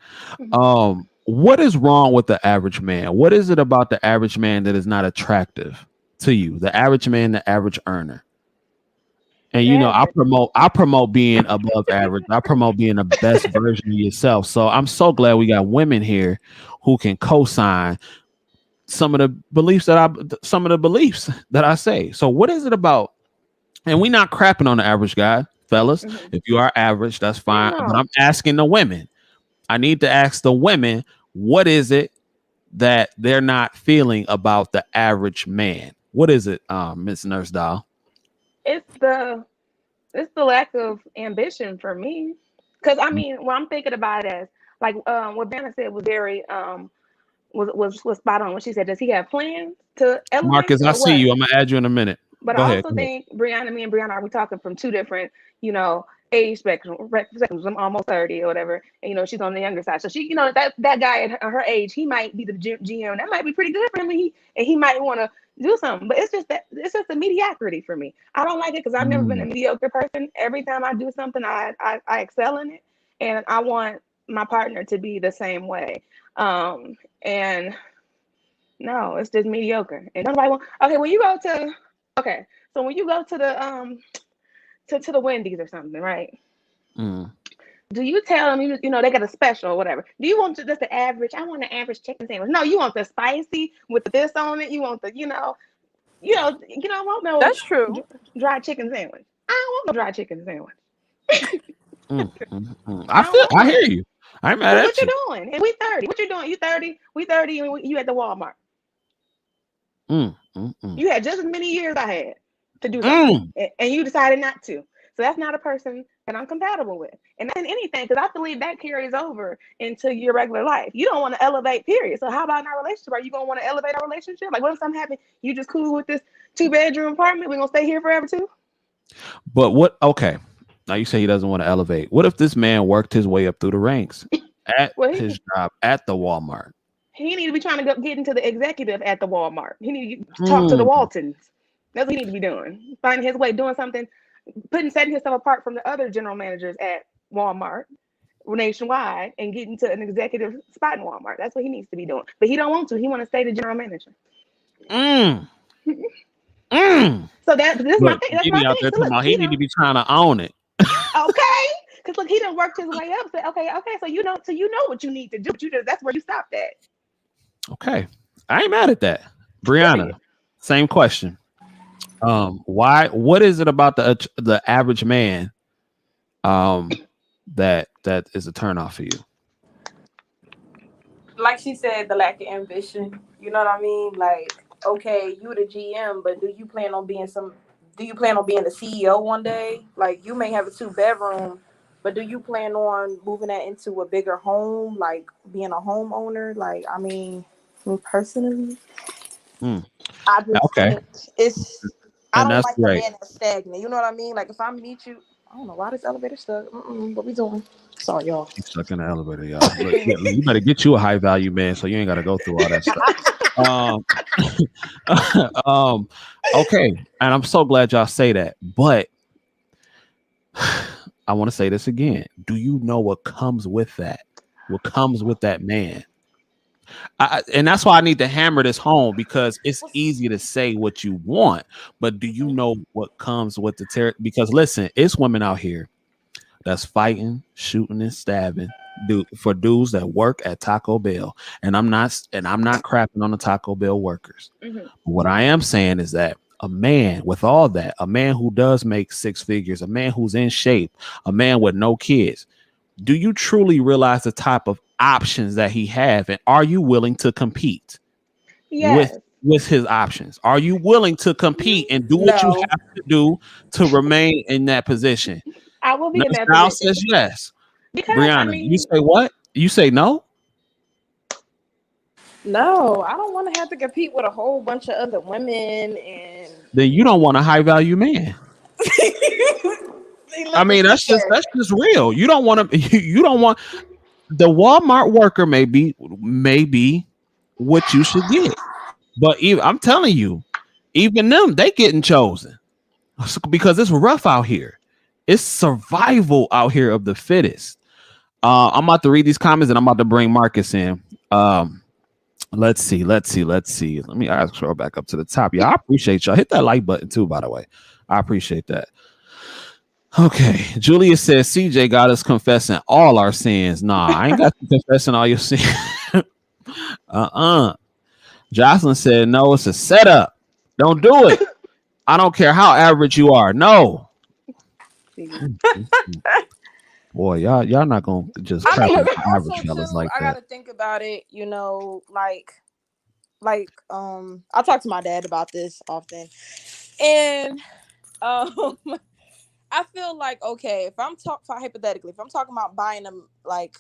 What is wrong with the average man? What is it about the average man that is not attractive to you? The average man, the average earner. And you know, Average. I promote being above average. I promote being the best version of yourself. So I'm so glad we got women here who can co-sign some of the beliefs that I say. So what is it about? And we not crapping on the average guy, fellas. If you are average, that's fine. No. But I'm asking the women. I need to ask the women, what is it that they're not feeling about the average man? What is it, Miss Nurse Doll? It's the lack of ambition for me. Because I mean, what I'm thinking about it as like what Vanna said was very was spot on. When she said, "Does he have plans to elevate Marcus, I or see what?" you. I'm gonna add you in a minute. But Go I ahead. also think Brianna, me and Brianna, are we talking from two different, age spectrums. I'm almost 30 or whatever, and she's on the younger side. So she, that guy at her age, he might be the GM. That might be pretty good for him, and he might want to do something. But it's just the mediocrity for me. I don't like it because I've never been a mediocre person. Every time I do something, I excel in it, and I want my partner to be the same way. And no, it's just mediocre, and nobody want. Okay, when you go to okay, so when you go to the to the Wendy's or something, right? Mm. Do you tell them they got a special or whatever? Do you want just the average? I want the average chicken sandwich. No, you want the spicy with this on it. You want the you don't want no That's true. dry chicken sandwich. I don't want no dry chicken sandwich. I hear you. I'm mad What at you you. doing? And we 30. What you doing? You 30. We 30. And you at the Walmart. You had just as many years I had to do something, and you decided not to. So that's not a person that I'm compatible with. And that's in anything, because I believe that carries over into your regular life. You don't want to elevate, period. So how about in our relationship? Are you going to want to elevate our relationship? Like, what if something happens? You just cool with this 2-bedroom apartment? We're going to stay here forever too? But what? Okay. Now you say he doesn't want to elevate. What if this man worked his way up through the ranks at his job at the Walmart? He need to be trying to get into the executive at the Walmart. He need to talk to the Waltons. That's what he need to be doing. Finding his way, doing something, setting himself apart from the other general managers at Walmart nationwide, and getting to an executive spot in Walmart. That's what he needs to be doing. But he don't want to. He want to stay the general manager. So this is my thing. That's my thing. So look, he need to be trying to own it. Okay. Because look, he done worked his way up. So okay. So you know what you need to do. But that's where you stopped at. Okay. I ain't mad at that. Brianna, same question. What is it about the average man that is a turnoff for you? Like she said, the lack of ambition. You know what I mean? Like, okay, you the GM, but do you plan on being the CEO one day? Like, you may have a 2-bedroom, but do you plan on moving that into a bigger home, like being a homeowner? Like, I mean, me personally, I just think I don't like the man that's stagnant. You know what I mean? Like, if I meet you, I don't know why this elevator stuck. What we doing? Sorry, y'all. He's stuck in the elevator, y'all. Look, you better get you a high value man, so you ain't got to go through all that stuff. Okay, and I'm so glad y'all say that, but I want to say this again. Do you know what comes with that? What comes with that man? And that's why I need to hammer this home, because it's easy to say what you want, but do you know what comes with the because listen, it's women out here that's fighting, shooting, and stabbing for dudes that work at Taco Bell. And I'm not crapping on the Taco Bell workers. What I am saying is that a man with all that, a man who does make 6 figures, a man who's in shape, a man with no kids, do you truly realize the type of options that he have, and are you willing to compete with his options? Are you willing to compete and do what you have to do to remain in that position? I will be in that position. Says yes. Because, Brianna, you say what? You say no? No, I don't want to have to compete with a whole bunch of other women, and then you don't want a high value man. I mean, that's just real. You don't want to. You don't want the Walmart worker. Maybe what you should get, but I'm telling you, even them, they getting chosen because it's rough out here. It's survival out here of the fittest. I'm about to read these comments and I'm about to bring Marcus in. Let's see. Let me scroll back up to the top. Yeah, I appreciate y'all. Hit that like button too, by the way. I appreciate that. Okay. Julia says CJ got us confessing all our sins. Nah, I ain't got you confessing all your sins. Jocelyn said, no, it's a setup. Don't do it. I don't care how average you are. No. Boy, y'all not gonna just I crap mean, on the also average fellas too, like I that. gotta think about it. You know, like I talk to my dad about this often, and I feel like, okay, if I'm hypothetically, if I'm talking about buying them like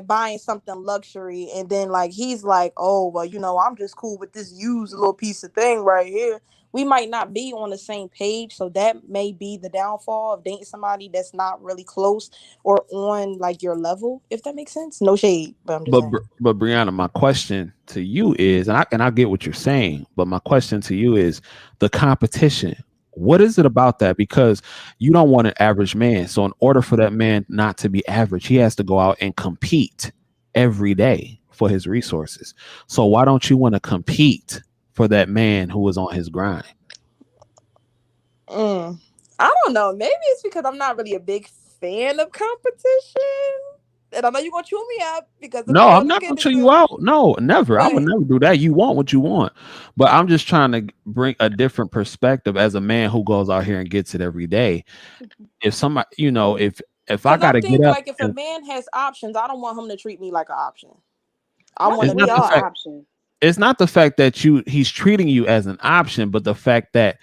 buying something luxury, and then like he's like, oh well, you know, I'm just cool with this used little piece of thing right here. We might not be on the same page, so that may be the downfall of dating somebody that's not really close or on like your level, if that makes sense. No shade, but I'm just saying. But Brianna, my question to you is, and I get what you're saying, but my question to you is the competition. What is it about that? Because you don't want an average man. So in order for that man not to be average, he has to go out and compete every day for his resources. So why don't you want to compete for that man who is on his grind? I don't know. Maybe it's because I'm not really a big fan of competition. And I know you're gonna chew me up because of the No, show I'm you not get gonna chew you into. out. No, never. I would But never do that. You want what you want. But I'm just trying to bring a different perspective as a man who goes out here and gets it every day. If somebody, you know, if I because I gotta get think up like if a and man has options, I don't want him to treat me like an option. I Not want that it's to we not be the are fact, option. options. it's not the fact that he's treating you as an option, but the fact that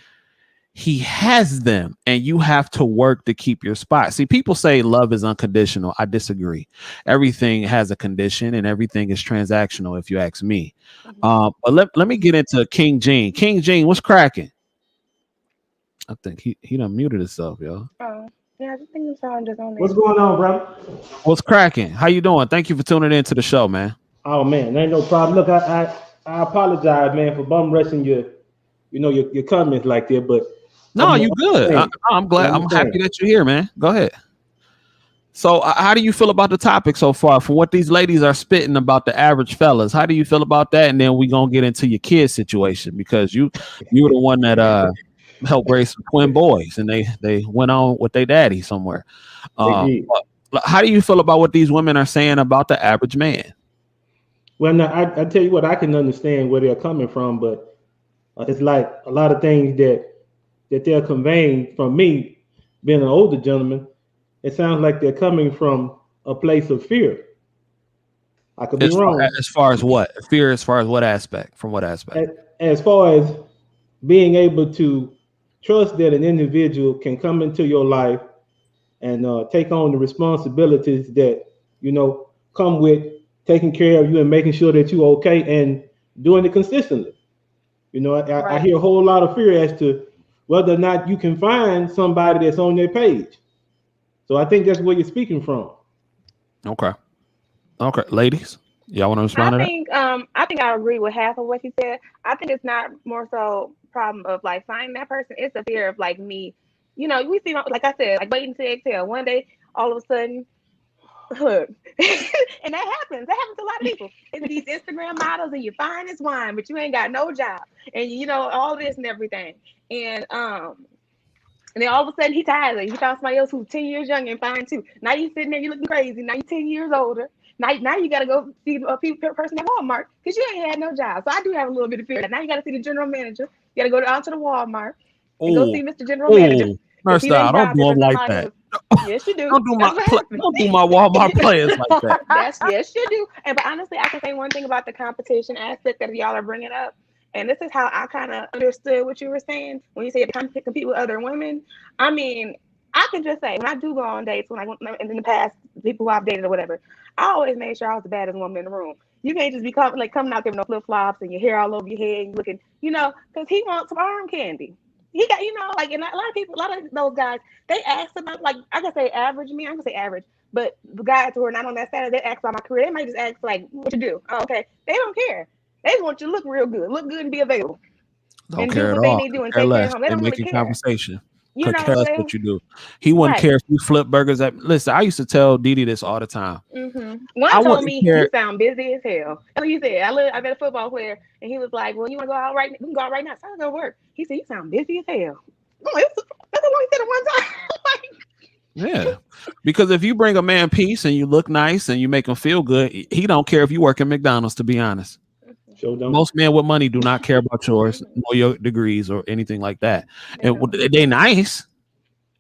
he has them and you have to work to keep your spot. See, people say love is unconditional. I disagree. Everything has a condition and everything is transactional, if you ask me. But let me get into King Gene. King Gene, what's cracking? I think he done muted himself, y'all. Oh, yeah, I just think it's all just on there. What's going on, brother? What's cracking? How you doing? Thank you for tuning in to the show, man. Oh man, ain't no problem. Look, I apologize, man, for bum rushing your comments like that, but No, I'm you good. saying, I'm glad. I'm happy saying. that you're here, man. Go ahead. So, how do you feel about the topic so far? From what these ladies are spitting about the average fellas, how do you feel about that? And then we gonna get into your kid situation because you were the one that helped raise some twin boys, and they went on with their daddy somewhere. They did. How do you feel about what these women are saying about the average man? Well, now I tell you what, I can understand where they're coming from, but it's like a lot of things that they're conveying from me, being an older gentleman. It sounds like they're coming from a place of fear. I could be wrong. As far as what fear? As far as what aspect? From what aspect? As far as being able to trust that an individual can come into your life and take on the responsibilities that come with taking care of you and making sure that you're okay and doing it consistently. I Right. hear a whole lot of fear as to whether or not you can find somebody that's on their page. So I think that's where you're speaking from. Okay. Okay, ladies, y'all want to respond to that? I think I agree with half of what you said. I think it's not more so problem of like finding that person. It's a fear of like me. You know, we see like I said, like waiting to exhale. One day, all of a sudden, look, and that happens. That happens to a lot of people. It's these Instagram models, and you fine as wine, but you ain't got no job, and you know all this and everything, and then all of a sudden he tired of it. He found somebody else who's 10 years younger and fine too. Now you sitting there, you looking crazy. Now you 10 years older. Now you gotta go see a person at Walmart because you ain't had no job. So I do have a little bit of fear. Now you gotta see the general manager. You gotta go down to the Walmart and go Oh, see Mr. General Manager because nurse he ain't down. Don't job do there for them like somebody that. else. Yes, you do. Don't do That's what happened. don't do my Walmart players like that. That's yes, you do. And but honestly, I can say one thing about the competition aspect that y'all are bringing up, and this is how I kind of understood what you were saying when you say to compete with other women. I mean, I can just say when I do go on dates, when I went in the past, people who I've dated or whatever, I always made sure I was the baddest woman in the room. You can't just be coming out there with no flip flops and your hair all over your head and looking, because he wants some arm candy. He got, like, and a lot of people, a lot of those guys, they ask about, like, I can say average me, I'm gonna say average, but the guys who are not on that status, they ask about my career. They might just ask, like, what you do? Oh, okay. They don't care. They just want you to look real good and be available Don't and do care at what they all. need to do and Care take care of less. home. They They don't really making care. conversation. You could know care what I'm less saying? what you do. He wouldn't Right. care if you flip burgers at. Listen, I used to tell Didi this all the time. One I told wouldn't me you care. sound busy as hell. That's what he said. I met a football player, and he was like, "Well, you want to go out right? We can go out right now. So I go to work." He said, "You sound busy as hell." I'm like, that's what he said at one time. Like, Yeah, because if you bring a man peace and you look nice and you make him feel good, he don't care if you work at McDonald's. To be honest, Show don't. most men with money do not care about yours, nor your degrees or anything like that. they And don't. they nice.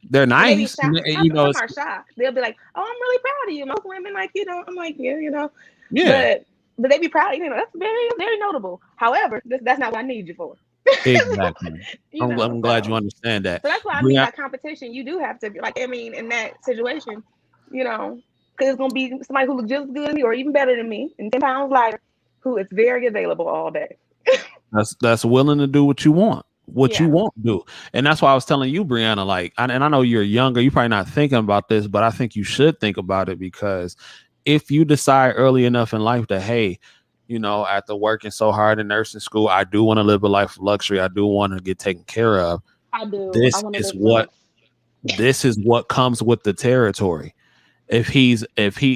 They're And they be nice. shy. You know, Some it's, are shy. They'll be like, "Oh, I'm really proud of you." Most women, like, I'm like, yeah, yeah, but they be proud. That's very very notable. However, that's not what I need you for. exactly. I'm glad you So understand that. that's why I mean, Brian, like competition, you do have to be like. I mean, in that situation, because it's gonna be somebody who looks just as good as me or even better than me, and 10 pounds lighter, who is very available all day. that's willing to do what you Yeah, want to do. And that's why I was telling you, Brianna, like, and I know you're younger, you're probably not thinking about this, but I think you should think about it, because if you decide early enough in life that, hey, after working so hard in nursing school, I do want to live a life of luxury, I do want to get taken care of, I do. I this want to is live what low. comes with the territory. If he,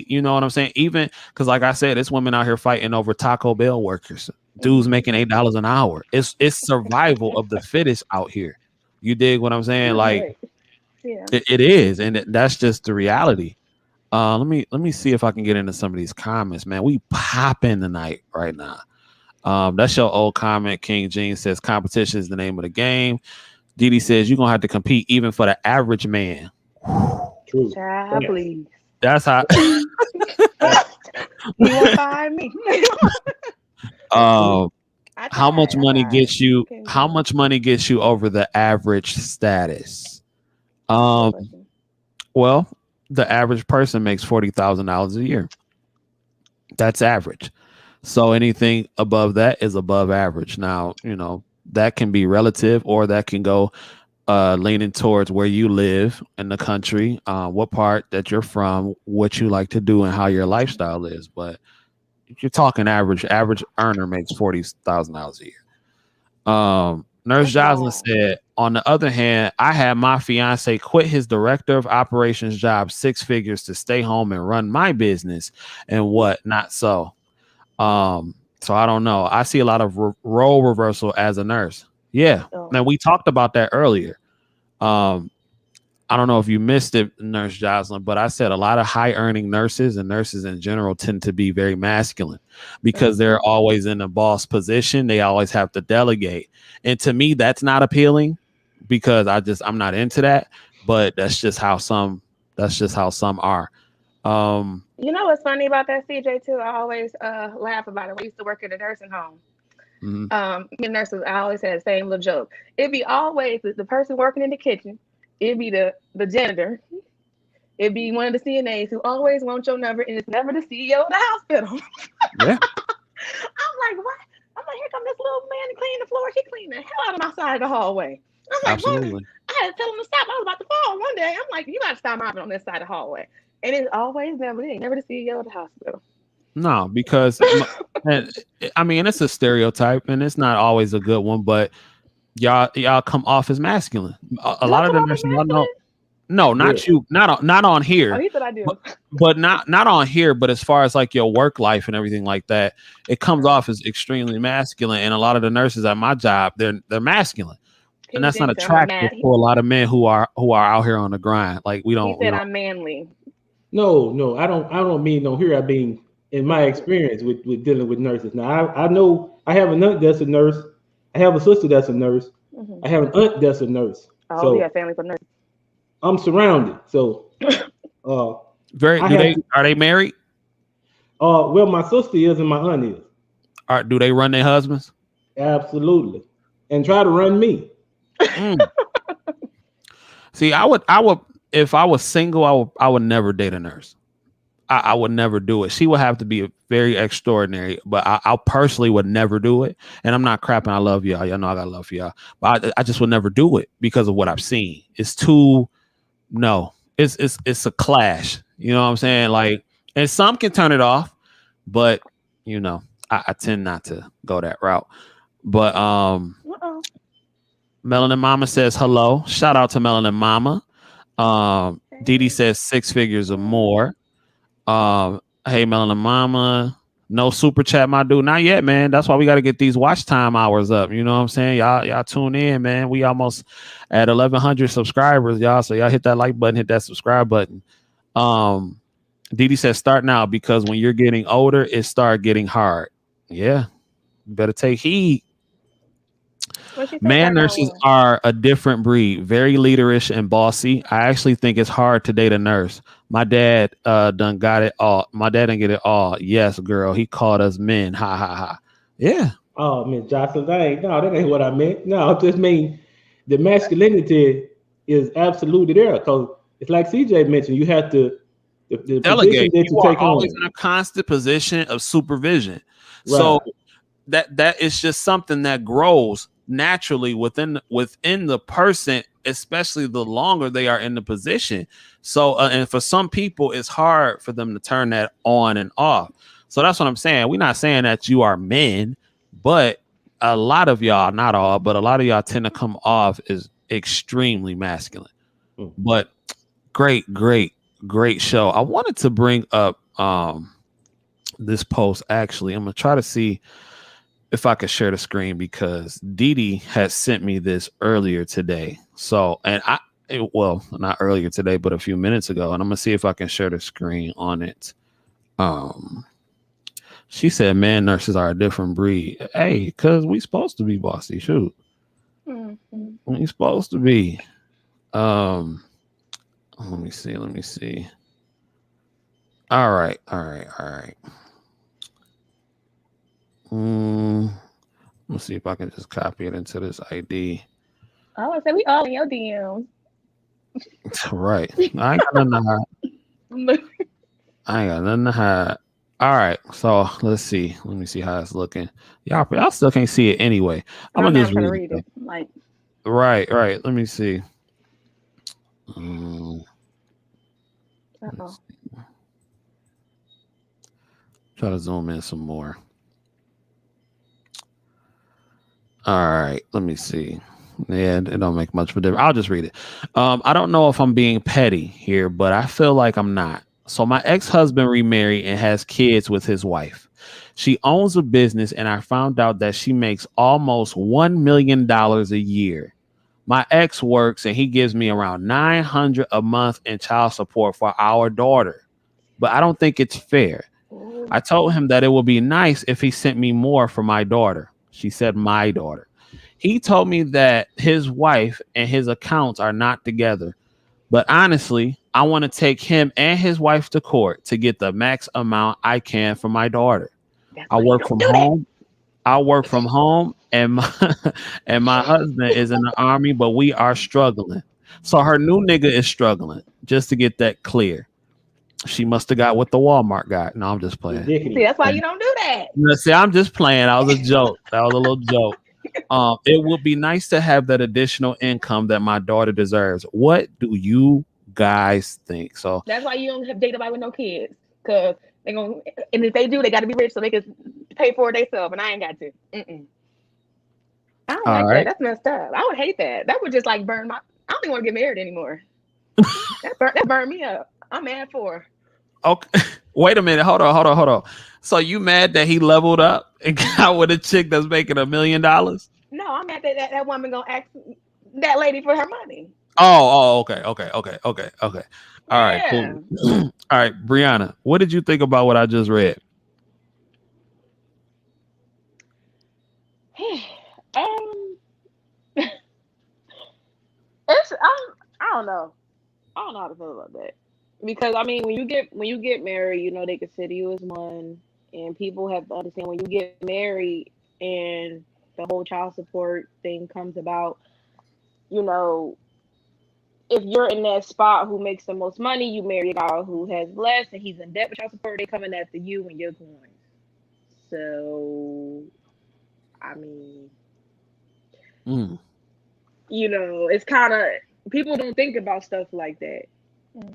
you know what I'm saying? Even because, like I said, it's women out here fighting over Taco Bell workers, dudes making $8 an hour. It's survival of the fittest out here. You dig what I'm saying? Like, Right. Yeah. it is, and that's just the reality. Let me see if I can get into some of these comments, man. We popping tonight right now. That's your old comment. King Gene says competition is the name of the game. Didi says you're gonna have to compete even for the average man. True. Child, Yes. please. That's how. He won't find me. um, I how much tried. I money tried. gets you? Can't How do it. much money gets you over the average status? That's a good Um, question. well, the average person makes $40,000 a year. That's average. So anything above that is above average. Now, that can be relative, or that can go leaning towards where you live in the country, what part that you're from, what you like to do, and how your lifestyle is. But if you're talking average earner makes $40,000 a year. Nurse That's Jocelyn wild. said, on the other hand, I had my fiance quit his director of operations job, 6 figures, to stay home and run my business and what not so. So I don't know. I see a lot of role reversal as a nurse. Yeah. Oh, And we talked about that earlier. Um, I don't know if you missed it, Nurse Jocelyn, but I said a lot of high earning nurses and nurses in general tend to be very masculine because they're always in a boss position. They always have to delegate. And to me, that's not appealing because I'm not into that. But that's just how some are. Um, you know what's funny about that, CJ? Too. I always laugh about it. We used to work at a nursing home. mhm. Me and nurses, I always had the same little joke. It'd be always the person working in the kitchen. It'd be the janitor. It'd be one of the CNAs who always wants your number, and it's never the CEO of the hospital. Yeah, I'm like, what? I'm like, here come this little man to clean the floor. He cleaned the hell out of my side of the hallway. I'm like, what? absolutely. I had to tell him to stop. I was about to fall one day. I'm like, you got to stop mopping on this side of the hallway. And it's always never the CEO of the hospital. No, because and, I mean it's a stereotype and it's not always a good one, but y'all come off as masculine. A Do I lot of come the off as nurses I know. masculine? No, Yeah. not you. Not on Oh, here. he said I do. But not on here. But as far as like your work life and everything like that, it comes off as extremely masculine. And a lot of the nurses at my job, they're masculine, and King that's not James said I'm a attractive man. for a lot of men who are out here on the grind. Like we He don't. said I'm manly. No, I don't mean no here. I mean in my experience with dealing with nurses. Now I know I have an aunt that's a nurse. I have a sister that's a nurse. I have an aunt that's a nurse. Oh, he So had family for nurses. I'm surrounded. So uh Very. I have to Are they married? well my sister is and my aunt is. Or do they run their husbands? Absolutely. And try to run me. Mm. See, I would if I was single, I would never date a nurse. I would never do it. She would have to be very extraordinary, but I personally would never do it. And I'm not crapping. I love y'all. Y'all know I got love for y'all, but I just would never do it because of what I've seen. It's too no. It's a clash. You know what I'm saying? Like, and some can turn it off, but I tend not to go that route. But Uh-oh. Melanin Mama says hello. Shout out to Melanin Mama. Dee Dee Hey. says 6 figures or more. Hey, Melanin Mama. No super chat, my dude. Not yet, man. That's why we got to get these watch time hours up. You know what I'm saying? Y'all tune in, man. We almost at 1,100 subscribers, y'all. So y'all hit that like button, hit that subscribe button. Dee Dee says start now because when you're getting older, it start getting hard. Yeah, you better take heed. What she say? Man Start now nurses what? are a different breed, very leaderish and bossy. I actually think it's hard to date a nurse. My dad done got it all. My dad didn't get it all. Yes, girl. He called us men. Ha ha ha. Yeah. Oh, Miss Johnson, that ain't what I meant. No, I just mean the masculinity is absolutely there because it's like CJ mentioned. You have to the position Delegate. that you You are take always on. in a constant position of supervision. So Right. that is just something that grows naturally within the person, especially the longer they are in the position. So and for some people it's hard for them to turn that on and off. So that's what I'm saying. We're not saying that you are men, but a lot of y'all, not all, but a lot of y'all tend to come off as extremely masculine. Mm. But great show. I wanted to bring up this post. Actually, I'm gonna try to see if I could share the screen because Dee Dee had sent me this earlier today. So, and well, not earlier today, but a few minutes ago. And I'm gonna see if I can share the screen on it. Um, she said, "Man, nurses are a different breed." Hey, cause we supposed to be bossy. Shoot, Mhm. we supposed to be. Um, let me see. Let me see. All right, all right, all right. Let's see if I can just copy it into this ID. I would say we all in your DMs. Right. I ain't got nothing to hide. I ain't got nothing to hide. All right. So let's see. Let me see how it's looking. Y'all still can't see it anyway. I'm I'm gonna not just trying to read it read though. it. Like, Right, right. Let me see. Um, uh-oh. let's try to zoom in some more. All right. Let me see. Yeah, it don't make much of a difference. I'll just read it. I don't know if I'm being petty here, but I feel like I'm not. So my ex-husband remarried and has kids with his wife. She owns a business, and I found out that she makes almost $1 million a year. My ex works, and he gives me around 900 a month in child support for our daughter. But I don't think it's fair. Ooh. I told him that it would be nice if he sent me more for my daughter. She said, my daughter. He told me that his wife and his accounts are not together. But honestly, I want to take him and his wife to court to get the max amount I can for my daughter. That's I why you work don't from do that. home. I work from home and and my husband is in the army, but we are struggling. So her new nigga is struggling. Just to get that clear. She must have got what the Walmart got. No, I'm just playing. See, Ridiculous. that's why you don't do that. No, see, I'm just playing. That was a joke. That was a little joke. It would be nice to have that additional income that my daughter deserves. What do you guys think? So, That's why you don't have date nobody with no kids. Cause they gonna, and if they do, they got to be rich so they can pay for it themselves. And I ain't got to. Mm-mm. I don't all like that. right. That's messed up. I would hate that. That would just like burn my. I don't even want to get married anymore. That burned me up. I'm mad for. Okay. Wait a minute. Hold on. So you mad that he leveled up and got with a chick that's making $1 million? No, I'm mad that that woman gonna ask that lady for her money. Okay. All right, Yeah. cool. All right, Brianna, what did you think about what I just read? um, it's I don't know. I don't know how to feel about that because I mean, when you get married, you know they consider you as one, and people have to understand when you get married and the whole child support thing comes about. You know, if you're in that spot who makes the most money, you marry a guy who has less, and he's in debt with child support. They coming after you and your coins. So I mean, Mm, you know, it's kind of people don't think about stuff like that.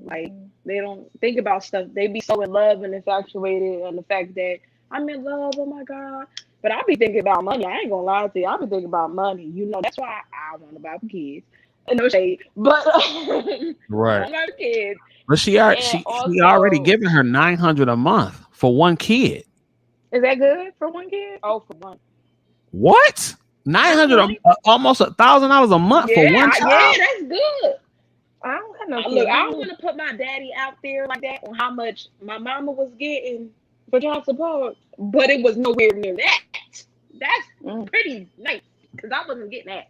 Like Mhm. they don't think about stuff. They be so in love and infatuated on the fact that I'm in love. Oh my god, But I be thinking about money. I ain't gonna lie to you. I be thinking about money. You know, that's why I want to buy for kids. No shade, but I Right. want to buy for kids. But And she already also, giving her $900 a month for one kid. is that good for one kid? Oh, for one. What? That's good. Almost $1,000 a month for one Yeah, child? that's good. I don't have no kids. Look, I don't want to put my daddy out there like that on how much my mama was getting for child support, but it was nowhere near that. That's pretty nice because I wasn't getting that.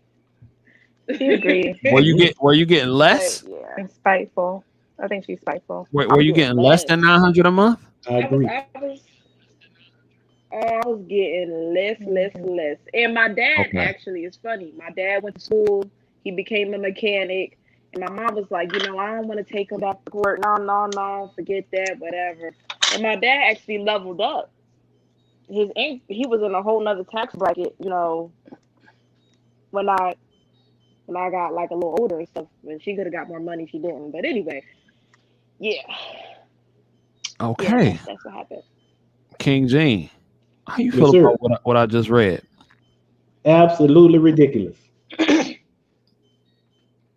She agreed. Were you getting less? But, yeah, And spiteful. I think she's spiteful. Were you getting less than $900 a month? I agree. I was getting less. And my dad actually is funny. My dad went to school. He became a mechanic. And my mom was like, you know, I don't want to take him back to work. No, forget that, whatever. And my dad actually leveled up. He was in a whole nother tax bracket, you know, when I got like a little older and stuff. And she could have got more money, she didn't. But anyway, yeah. Okay. Yeah, that's what happened. King Gene, how you Yes, feel sir. about what I just read? Absolutely ridiculous.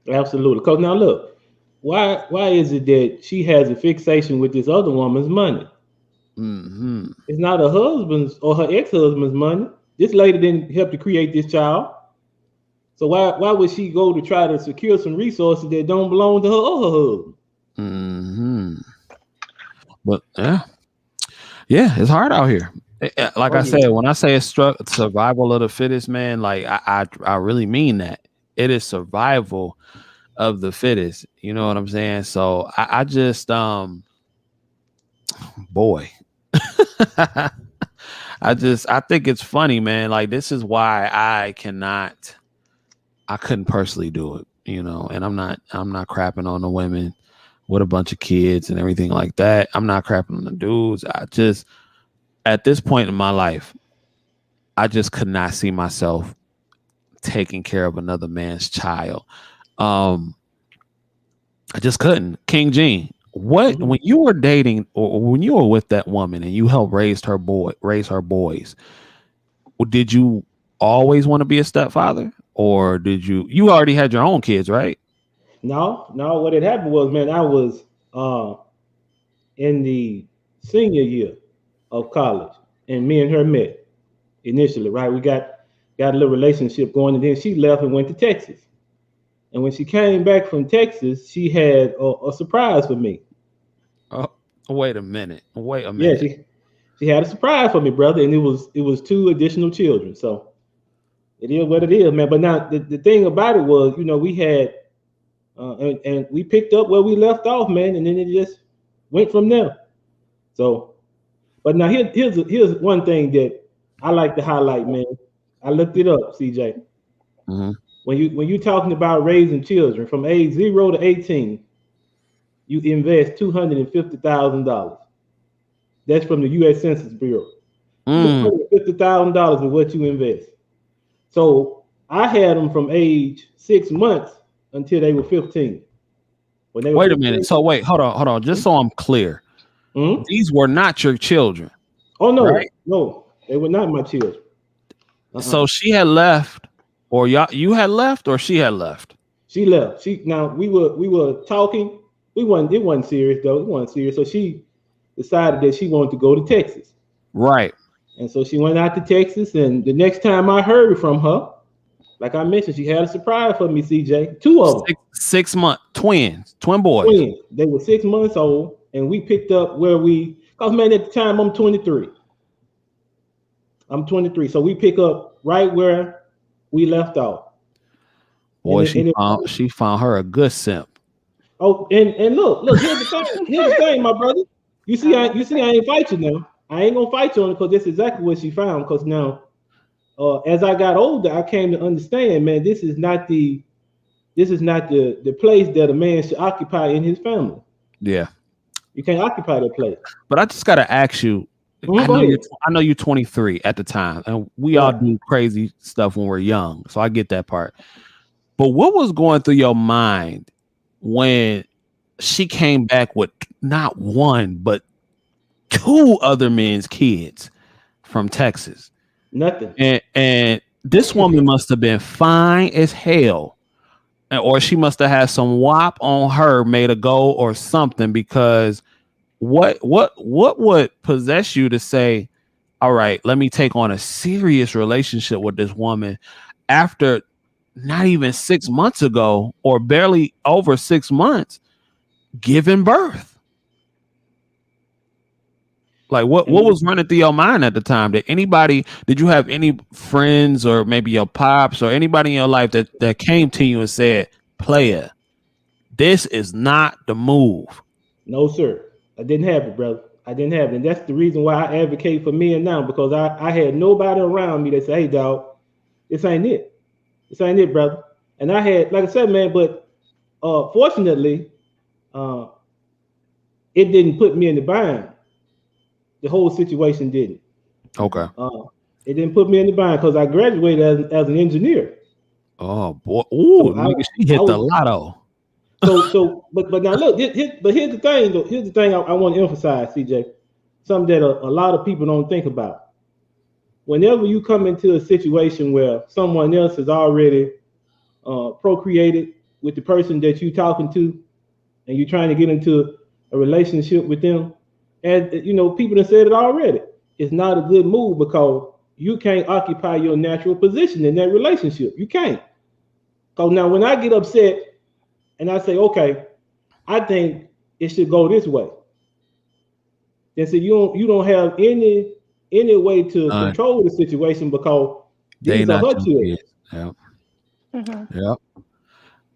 Absolutely. Because now look, why is it that she has a fixation with this other woman's money? Mm-hmm. It's not her husband's or her ex-husband's money. This lady didn't help to create this child. So why would she go to try to secure some resources that don't belong to her or her husband? Mm-hmm. But yeah, it's hard out here. Like I said, when I say it's survival of the fittest, man, like I really mean that. It is survival of the fittest. You know what I'm saying? So I just boy. I think it's funny, man. Like, this is why I couldn't personally do it, you know, and I'm not crapping on the women with a bunch of kids and everything like that. I'm not crapping on the dudes. I just, at this point in my life, I just could not see myself taking care of another man's child. I just couldn't. King Gene, what, when you were dating or when you were with that woman and you helped raise her boys, did you always want to be a stepfather, or did you already had your own kids, right? No. What had happened was, man, I was in the senior year of college, and me and her met initially, right? We got a little relationship going, and then she left and went to Texas. And when she came back from Texas, she had a surprise for me. Oh, wait a minute. Yeah, she had a surprise for me, brother, and it was 2 additional children. So it is what it is, man. But now the thing about it was, you know, we had and we picked up where we left off, man, and then it just went from there. So, but now here's one thing that I like to highlight, man. I looked it up, CJ. Mm-hmm. When you talking about raising children from age 0 to 18, you invest $250,000. That's from the U.S. Census Bureau. $250,000 is what you invest. So I had them from age 6 months until they were 15. When they were Wait 15, a minute. So wait, hold on. Just so I'm clear, these were not your children. Oh no, right? No, they were not my children. So she had left, or you had left, or she had left. She left. We were talking. It wasn't serious though. It wasn't serious. So she decided that she wanted to go to Texas. Right. And so she went out to Texas, and the next time I heard from her, like I mentioned, she had a surprise for me, CJ. 2 of them. 6 month twin boys. Twins. They were 6 months old, and we picked up because man, at the time I'm 23. So we pick up right where we left off. Boy, she found her a good simp. Oh, and look, here's the thing, my brother. You see, I ain't fight you now. I ain't gonna fight you on it because that's exactly what she found. Because now, as I got older, I came to understand, man, this is not the place that a man should occupy in his family. Yeah, you can't occupy that place. But I just gotta ask you. I know you're 23 at the time, and we all do crazy stuff when we're young, so I get that part. But what was going through your mind when she came back with not one but 2 other men's kids from Texas? Nothing. And this woman must have been fine as hell, or she must have had some wop on her, made a go or something. Because what would possess you to say, all right, let me take on a serious relationship with this woman after not even 6 months ago, or barely over 6 months, giving birth? Like what was running through your mind at the time? Did you have any friends or maybe your pops or anybody in your life that came to you and said, player, this is not the move? No, sir. I didn't have it, brother. I didn't have it. And that's the reason why I advocate for men now, because I had nobody around me that said, hey, dog, this ain't it. This ain't it, brother. And I had, like I said, man, but fortunately, uh, it didn't put me in the bind. The whole situation didn't. Okay. It didn't put me in the bind because I graduated as an engineer. Oh boy. Ooh, So nigga, she hit the lotto. But now look, but here's the thing, though. Here's the thing I want to emphasize, CJ. Something that a lot of people don't think about. Whenever you come into a situation where someone else has already procreated with the person that you're talking to, and you're trying to get into a relationship with them, and you know, people have said it already. It's not a good move because you can't occupy your natural position in that relationship. You can't. Because now, when I get upset and I say, okay, I think it should go this way, then so you don't have any way to control the situation because They these are not her your children. kids. Yep. Mm-hmm. Yep.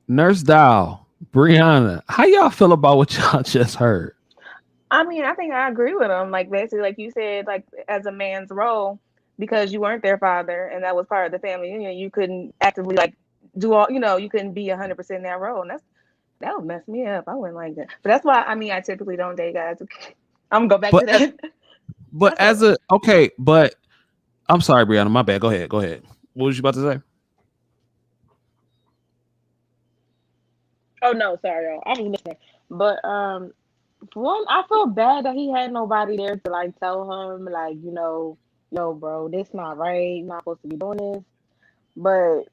Nurse Dow, Brianna, how y'all feel about what y'all just heard? I mean, I think I agree with him. Like basically, like you said, like as a man's role, because you weren't their father and that was part of the family union, you couldn't actively like do all. You know, you couldn't be 100% in that role, and that would mess me up. I wouldn't like that. But that's why I mean, I typically don't date guys. I'm gonna go back But to that. but as a okay, but I'm sorry, Brianna, my bad. Go ahead. What was you about to say? Oh no, sorry, y'all. I was listening. But for one, I feel bad that he had nobody there to like tell him, like, yo, bro, this not right. You're not supposed to be doing this. But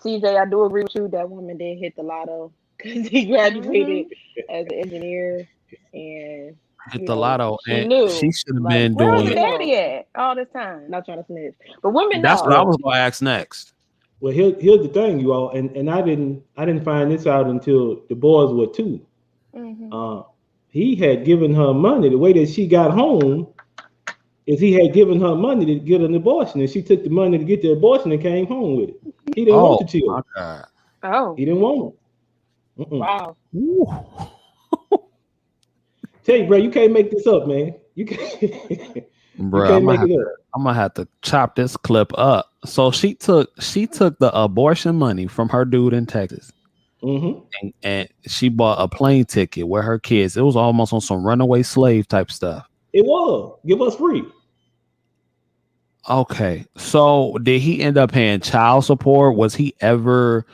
CJ, I do agree with you. That woman did hit the lotto because he graduated as an engineer, and Hit the lotto, she and she knew. should have Like, been where was doing. the daddy at all this time? Not trying to snitch, but women That's what I know. was going to ask next. Well, here's the thing, you all, and I didn't find this out until the boys were two. Hmm. Uh, he had given her money. The way that she got home is he had given her money to get an abortion, and she took the money to get the abortion and came home with it. He didn't want Oh the children. my God. Oh, He didn't want them. wow. Ooh. Tell you, bro, you can't make this up, man. You can't. You Bro, can't make it up. I'm gonna have to chop this clip up. So she took the abortion money from her dude in Texas, and she bought a plane ticket with her kids. It was almost on some runaway slave type stuff. It was give us free. Okay, so did he end up paying child support? Was he ever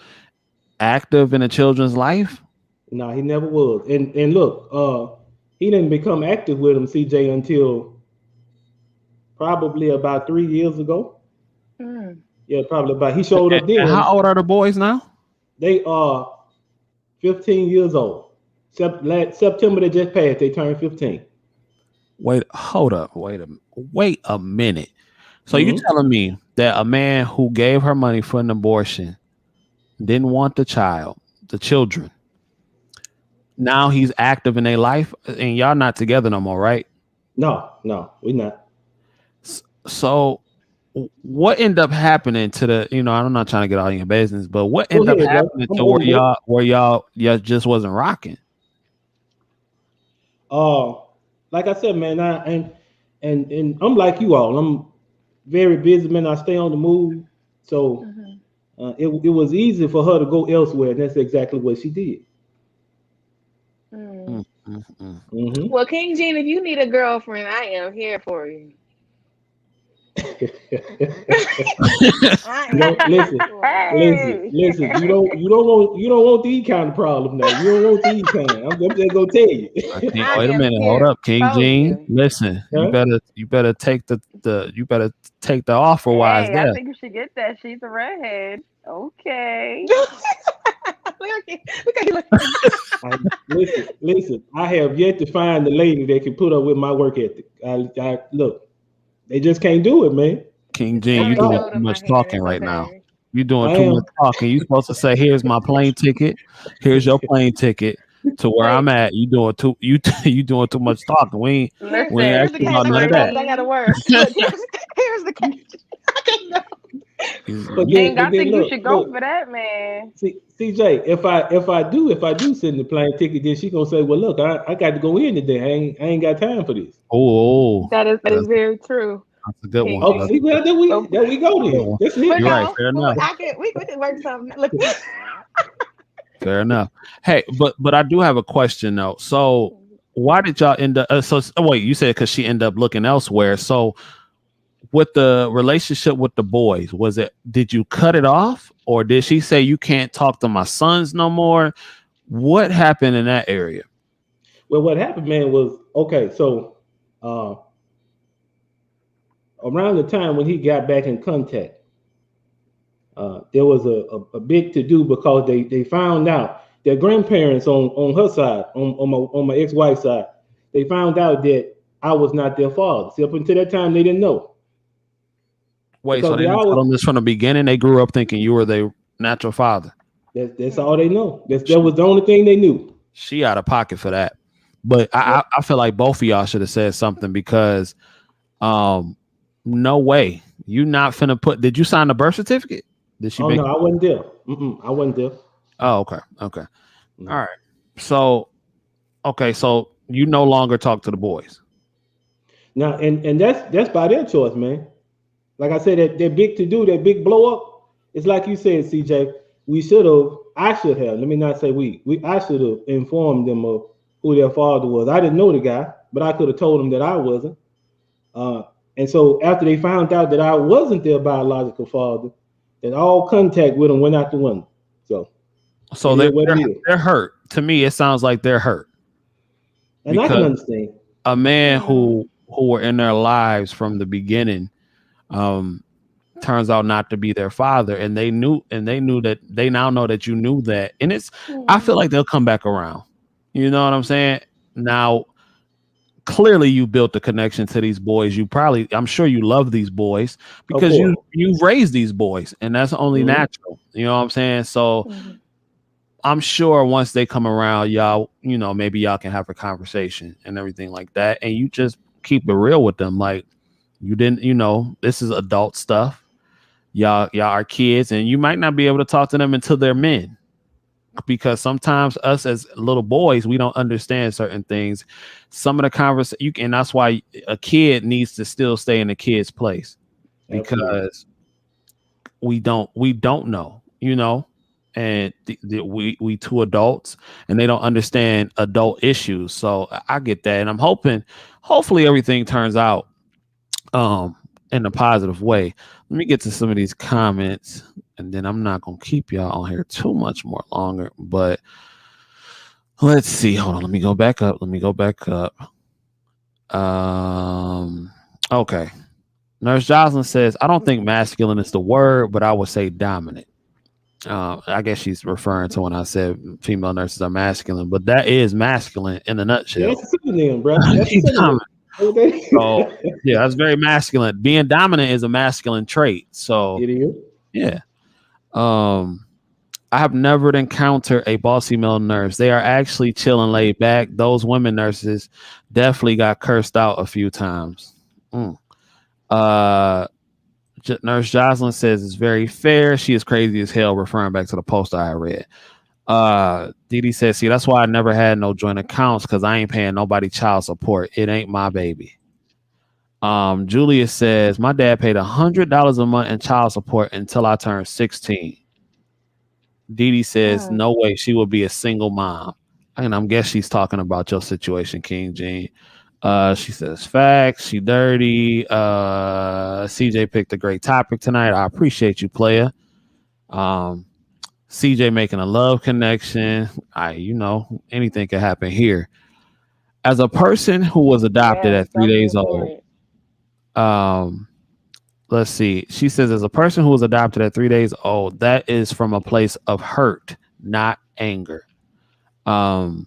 active in a children's life? No, he never was. And look, he didn't become active with him, CJ, until probably about 3 years ago. Mm. Yeah, probably about. He showed up And then. how old are the boys now? They are 15 years old. September they just passed. They turned 15. Wait, hold up. Wait a minute. So you telling me that a man who gave her money for an abortion didn't want the children. Now he's active in their life, and y'all not together no more, right? No, we're not. So what ended up happening to the, I'm not trying to get all in your business, but what Go ended up ahead, bro. happening I'm to open book. where y'all just wasn't rocking? Like I said, man, and I'm like you all. I'm very busy, man. I stay on the move, so it was easy for her to go elsewhere, and that's exactly what she did. Mm. Mm-hmm. Well, King Gene, if you need a girlfriend, I am here for you. I No, ain't listen, Hey. listen. You don't want these kind of problems now. You don't want these kind. I'm just gonna tell you. I can't. I Wait a am minute. Hold here. up, King Told Gene. you. Listen, Huh? you better take the offer wise Hey, I there. think you should get that. She's a redhead. Okay. look at you looking. I, listen. I have yet to find the lady that can put up with my work ethic. I look. They just can't do it, man. King I Gene, I'm you already doing sorry. told too him my much hand. talking It's right now. okay. You doing I too much am. talking. You supposed to say, "Here's my plane ticket. Here's your plane ticket to where Wait, I'm at." You doing too you doing too much talking. We ain't Here's listen, the asking cash. about I'm none of sorry, that. guys. I gotta King. work. Look, here's the cash. I can't go. But You- King, I then think you should go look. for that, man. See, CJ, if I do send the plane ticket, then she gonna say, well, look, I got to go in today. I ain't got time for this. oh, That is that's very true, that's a good King one. Oh, That's see, Gene. well, But there we go a good then. one. That's but it. You're right. no, Fair enough. We can work something. Look, Fair enough. Hey, but I do have a question though. So why did y'all end up? Wait, you said because she ended up looking elsewhere. So with the relationship with the boys, was it? Did you cut it off, or did she say you can't talk to my sons no more? What happened in that area? Well, what happened, man, was okay. So, uh, around the time when he got back in contact, there was a big to do because they found out their grandparents on her side, on my ex-wife's side, they found out that I was not their father. See, up until that time, they didn't know Wait, so because they they didn't tell always them this from the beginning? They grew up thinking you were their natural father. that's all they know. That was the only thing they knew. She out of pocket for that. But I feel like both of y'all should have said something because um no way. You not finna put did you sign the birth certificate? Did she Oh make no, I wasn't there. I wasn't there. Oh, okay. Okay. All No. right. So so you no longer talk to the boys. Now, and that's by their choice, man. Like I said, that big to do, that big blow up. It's like you said, CJ. I should have. Let me not say I should have informed them of who their father was. I didn't know the guy, but I could have told them that I wasn't. Uh, and so after they found out that I wasn't their biological father, then all contact with them went out the window. So So it is what it is, they're hurt. To me, it sounds like they're hurt and I can because understand. a man hmm, who were in their lives from the beginning um turns out not to be their father, and they knew that they now know that you knew that, and it's I feel hmm, like they'll come back around. You know what I'm saying? Now, clearly, you built a connection to these boys. I'm sure you love these boys Of because course. you've raised these boys, and that's only Mhm. natural. You know what I'm saying? So hmm. I'm sure once they come around, y'all, maybe y'all can have a conversation and everything like that. And you just keep it real with them. Like you didn't, this is adult stuff. Y'all are kids, and you might not be able to talk to them until they're men. Because sometimes us as little boys, we don't understand certain things. Some of the conversation and that's why a kid needs to still stay in a kid's place Absolutely. because we don't know, and we two adults and they don't understand adult issues. So I get that, and I'm hopefully everything turns out um in a positive way. Let me get to some of these comments, and then I'm not gonna keep y'all on here too much more longer. But let's see. Hold on. Let me go back up. Okay. Nurse Jocelyn says, I don't think masculine is the word, but I would say dominant. I guess she's referring to when I said female nurses are masculine, but that is masculine in a Yeah, nutshell. that's a synonym, bro. That's a synonym. Dominant. Okay. So yeah, that's very masculine. Being dominant is a masculine trait. So It is. yeah. Um, I have never encountered a bossy male nurse. They are actually chill and laid back. Those women nurses definitely got cursed out a few times. Mm. Uh, Nurse Jocelyn says it's very fair. She is crazy as hell, referring back to the post I read. Didi says, see, that's why I never had no joint accounts because I ain't paying nobody child support. It ain't my baby. Julia says, my dad paid $100 a month in child support until I turned 16. Didi says, Mm. no way she will be a single mom. And I'm guess she's talking about your situation, King Gene. She says facts. She dirty. CJ picked a great topic tonight. I appreciate you, player. Um, CJ making a love connection. Anything can happen here. As a person who was adopted Yes, at three I'm here days for old, it. um, let's see. She says, as a person who was adopted at 3 days old, that is from a place of hurt, not anger. Um,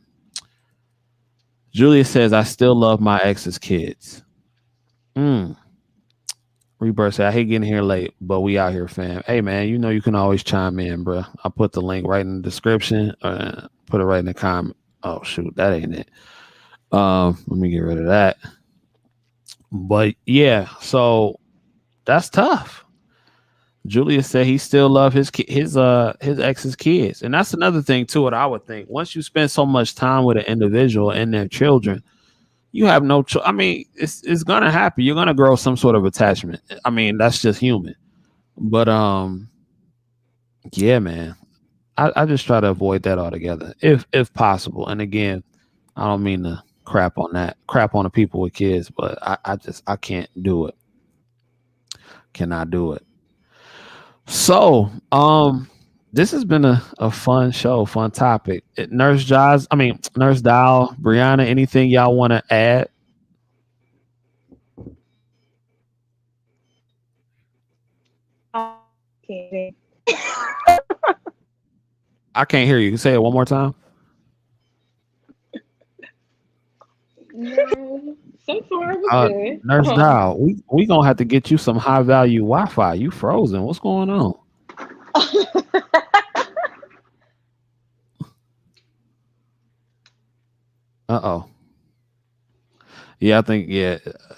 Julia says, I still love my ex's kids. Mm. Rebirth said, I hate getting here late, but we out here, fam. Hey, man, you can always chime in, bro. I'll put the link right in the description. Put it right in the comment. Oh, shoot, that ain't it. Let me get rid of that. But yeah, so that's tough. Julius said he still love his ex's kids, and that's another thing too. What I would think, once you spend so much time with an individual and their children, you have no choice. I mean, it's gonna happen. You're gonna grow some sort of attachment. I mean, that's just human. But yeah, man, I just try to avoid that altogether if possible. And again, I don't mean to crap on the people with kids, but I can't do it. Cannot do it. So, this has been a fun show, fun topic. Nurse Dial, Brianna, anything y'all want to add? Okay. I can't hear you. Say it one more time. No, so far it was good. Nurse Dial, we gonna have to get you some high value Wi-Fi. You frozen. What's going on? Uh-oh. Yeah, I think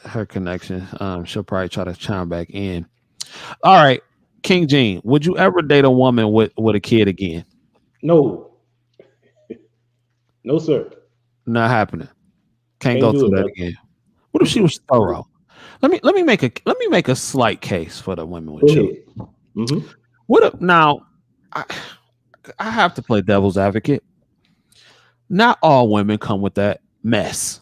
her connection. She'll probably try to chime back in. All right, King Gene, would you ever date a woman with a kid again? No, no, sir. Not happening. Can't Can't go do through it, that brother. again. What if she was thorough? Let me make a slight case for the women with Go children. ahead. Mm-hmm. What if now? I have to play devil's advocate. Not all women come with that mess.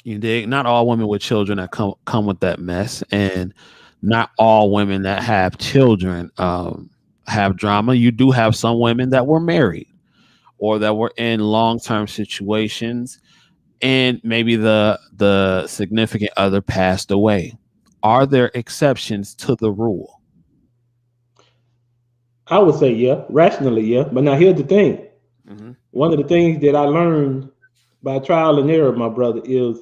You dig? Not all women with children that come with that mess, and not all women that have children have drama. You do have some women that were married or that were in long-term situations, and maybe the significant other passed away. Are there exceptions to the rule? I would say yeah, rationally yeah. But now here's the thing. Mm-hmm. One of the things that I learned by trial and error, my brother, is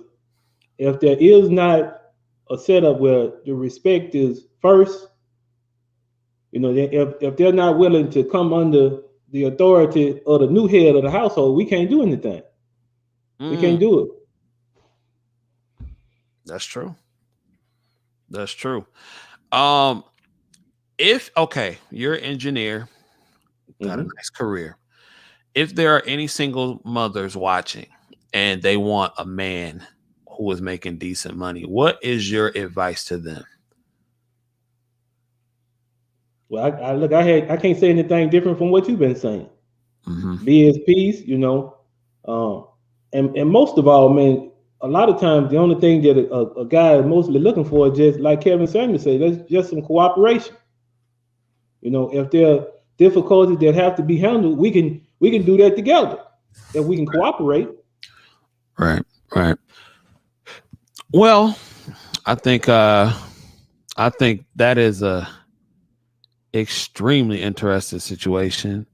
if there is not a setup where the respect is first, if they're not willing to come under the authority of the new head of the household, we can't do anything. We can't do it. That's true. That's true. If you're an engineer, got a nice career. If there are any single mothers watching and they want a man who is making decent money, what is your advice to them? Well, I can't say anything different from what you've been saying. Mm-hmm. Be his peace, and most of all, man, a lot of times the only thing that a guy is mostly looking for is just like Kevin Samuels said, that's just some cooperation. If there are difficulties that have to be handled, we can do that together. If we can cooperate. Right. Well, I think that is a extremely interesting situation.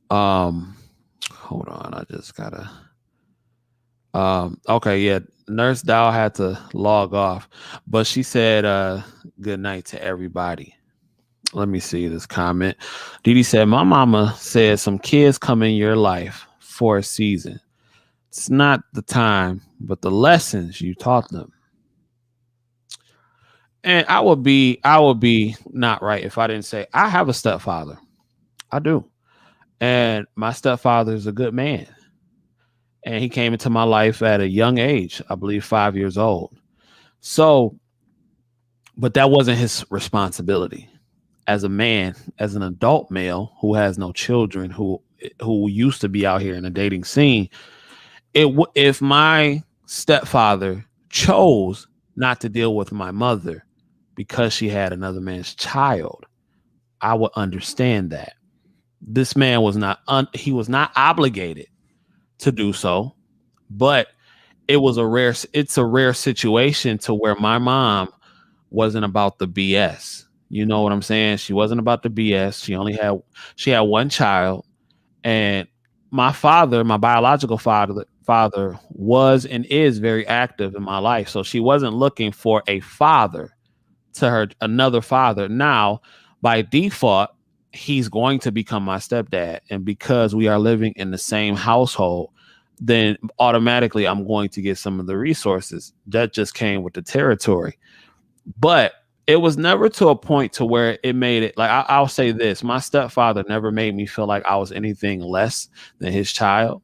Hold on, I just gotta. Okay, yeah. Nurse Dow had to log off, but she said, "Good night to everybody." Let me see this comment. Didi said, "My mama said some kids come in your life for a season. It's not the time, but the lessons you taught them." And I would be not right if I didn't say I have a stepfather. I do. And my stepfather is a good man. And he came into my life at a young age, I believe 5 years old. So, but that wasn't his responsibility. As a man, as an adult male who has no children, who used to be out here in the dating scene, if my stepfather chose not to deal with my mother because she had another man's child, I would understand that. This man was not he was not obligated to do so, but it's a rare situation to where my mom wasn't about the BS. You know what I'm saying? She wasn't about the BS. She had one child, and my father, my biological father was and is very active in my life. So she wasn't looking for a father to her, another father. Now, by default, he's going to become my stepdad. And because we are living in the same household, then automatically I'm going to get some of the resources that just came with the territory. But it was never to a point to where it made it like I'll say this: my stepfather never made me feel like I was anything less than his child.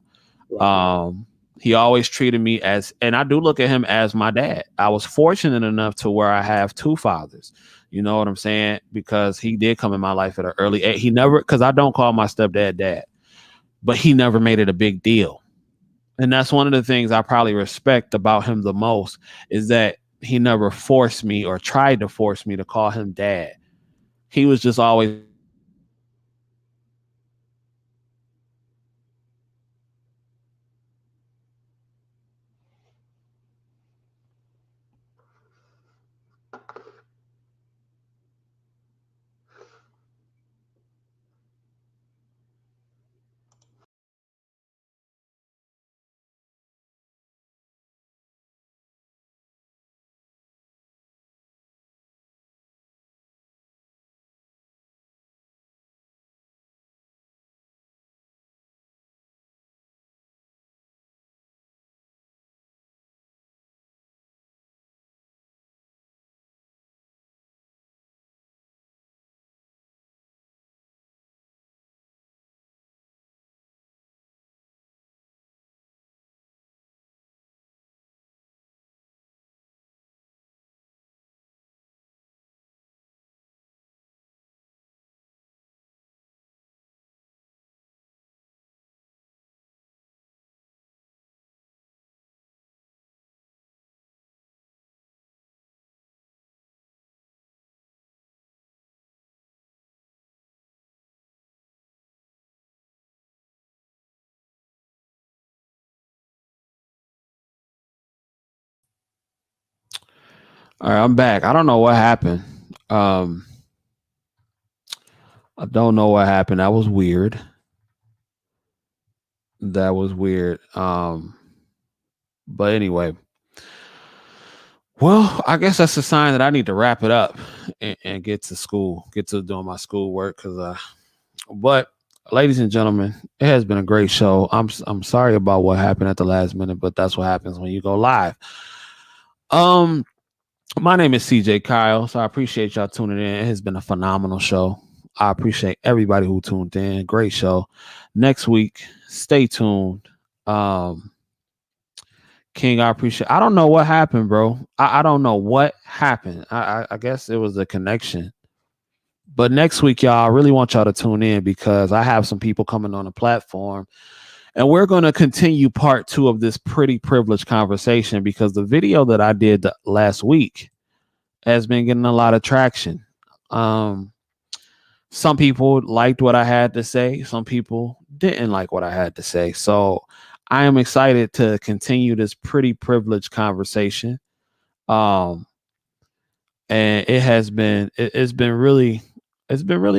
Um, he always treated me as, and I do look at him as my dad. I was fortunate enough to where I have two fathers. You know what I'm saying? Because he did come in my life at an early age. He never, because I don't call my stepdad dad, but he never made it a big deal. And that's one of the things I probably respect about him the most, is that he never forced me or tried to force me to call him dad. He was just always all right, I'm back. I don't know what happened. Um, I don't know what happened. That was weird. That was weird. But anyway, well, I guess that's a sign that I need to wrap it up and get to school, get to doing my schoolwork. But ladies and gentlemen, it has been a great show. I'm sorry about what happened at the last minute, but that's what happens when you go live. Um, my name is CJ Kyle, so I appreciate y'all tuning in. It has been a phenomenal show. I appreciate everybody who tuned in. Great show. Next week, stay tuned. Um, King, I appreciate. I don't know what happened, bro. I don't know what happened. I guess it was a connection. But next week, y'all, I really want y'all to tune in because I have some people coming on the platform, and we're going to continue part 2 of this pretty privileged conversation, because the video that I did last week has been getting a lot of traction. Um, some people liked what I had to say. Some people didn't like what I had to say. So I am excited to continue this pretty privileged conversation. Um, and it's been really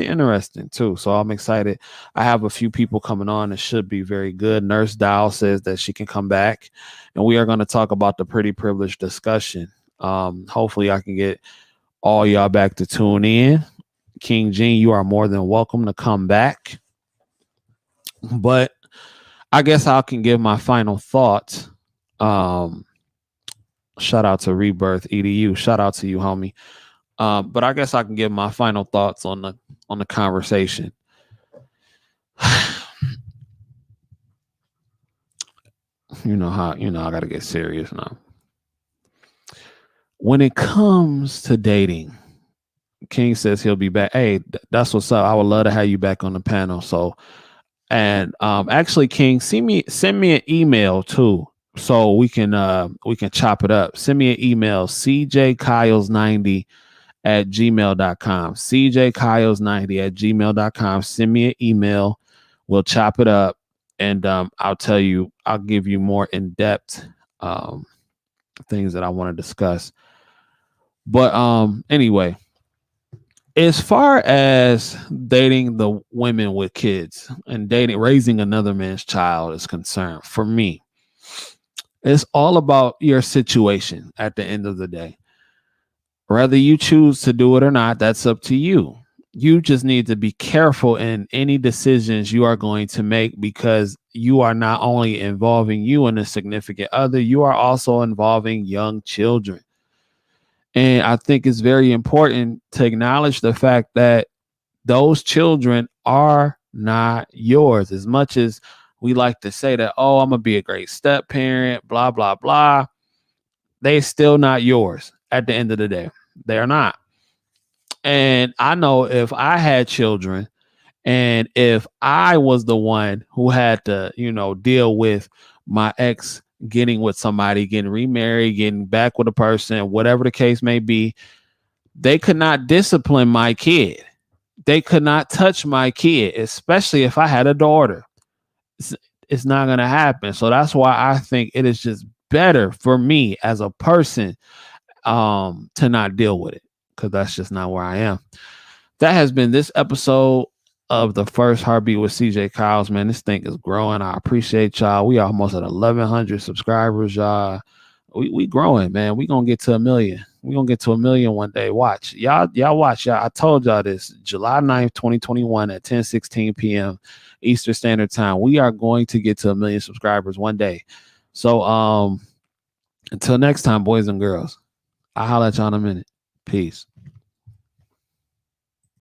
interesting too. So I'm excited. I have a few people coming on that should be very good. Nurse Dow says that she can come back, and we are going to talk about the pretty privileged discussion. Hopefully I can get all y'all back to tune in. King Gene, you are more than welcome to come back. But I guess I can give my final thoughts. Um, Shout out to Rebirth EDU. Shout out to you, homie. But I guess I can give my final thoughts on the conversation. You know I gotta get serious now. When it comes to dating, King says he'll be back. Hey, that's what's up. I would love to have you back on the panel. So, and actually, King, send me an email too. so we can chop it up. Send me an email, cjkyles90@gmail.com. cjkyles90@gmail.com. Send me an email. We'll chop it up, and I'll give you more in-depth things that I want to discuss. But anyway, as far as dating the women with kids and raising another man's child is concerned, for me, it's all about your situation at the end of the day. Whether you choose to do it or not, that's up to you. You just need to be careful in any decisions you are going to make, because you are not only involving you and a significant other, you are also involving young children. And I think it's very important to acknowledge the fact that those children are not yours. As much as we like to say that, oh, I'm going to be a great step parent, blah, blah, blah, they're still not yours at the end of the day. They're not. And I know if I had children and if I was the one who had to, deal with my ex getting with somebody, getting remarried, getting back with a person, whatever the case may be, they could not discipline my kid. They could not touch my kid, especially if I had a daughter. It's not going to happen. So that's why I think it is just better for me as a person to not deal with it, because that's just not where I am. That has been this episode of the First Heartbeat with CJ Kyles. Man, this thing is growing. I appreciate y'all. We are almost at 1,100 subscribers, y'all. We growing, man. We gonna get to 1 million. We gonna get to 1 million one day. Watch. Y'all watch. Y'all. I told y'all this. July 9th, 2021 at 10:16 p.m. Eastern Standard Time. We are going to get to 1 million subscribers one day. So until next time, boys and girls, I'll holler at y'all in a minute. Peace.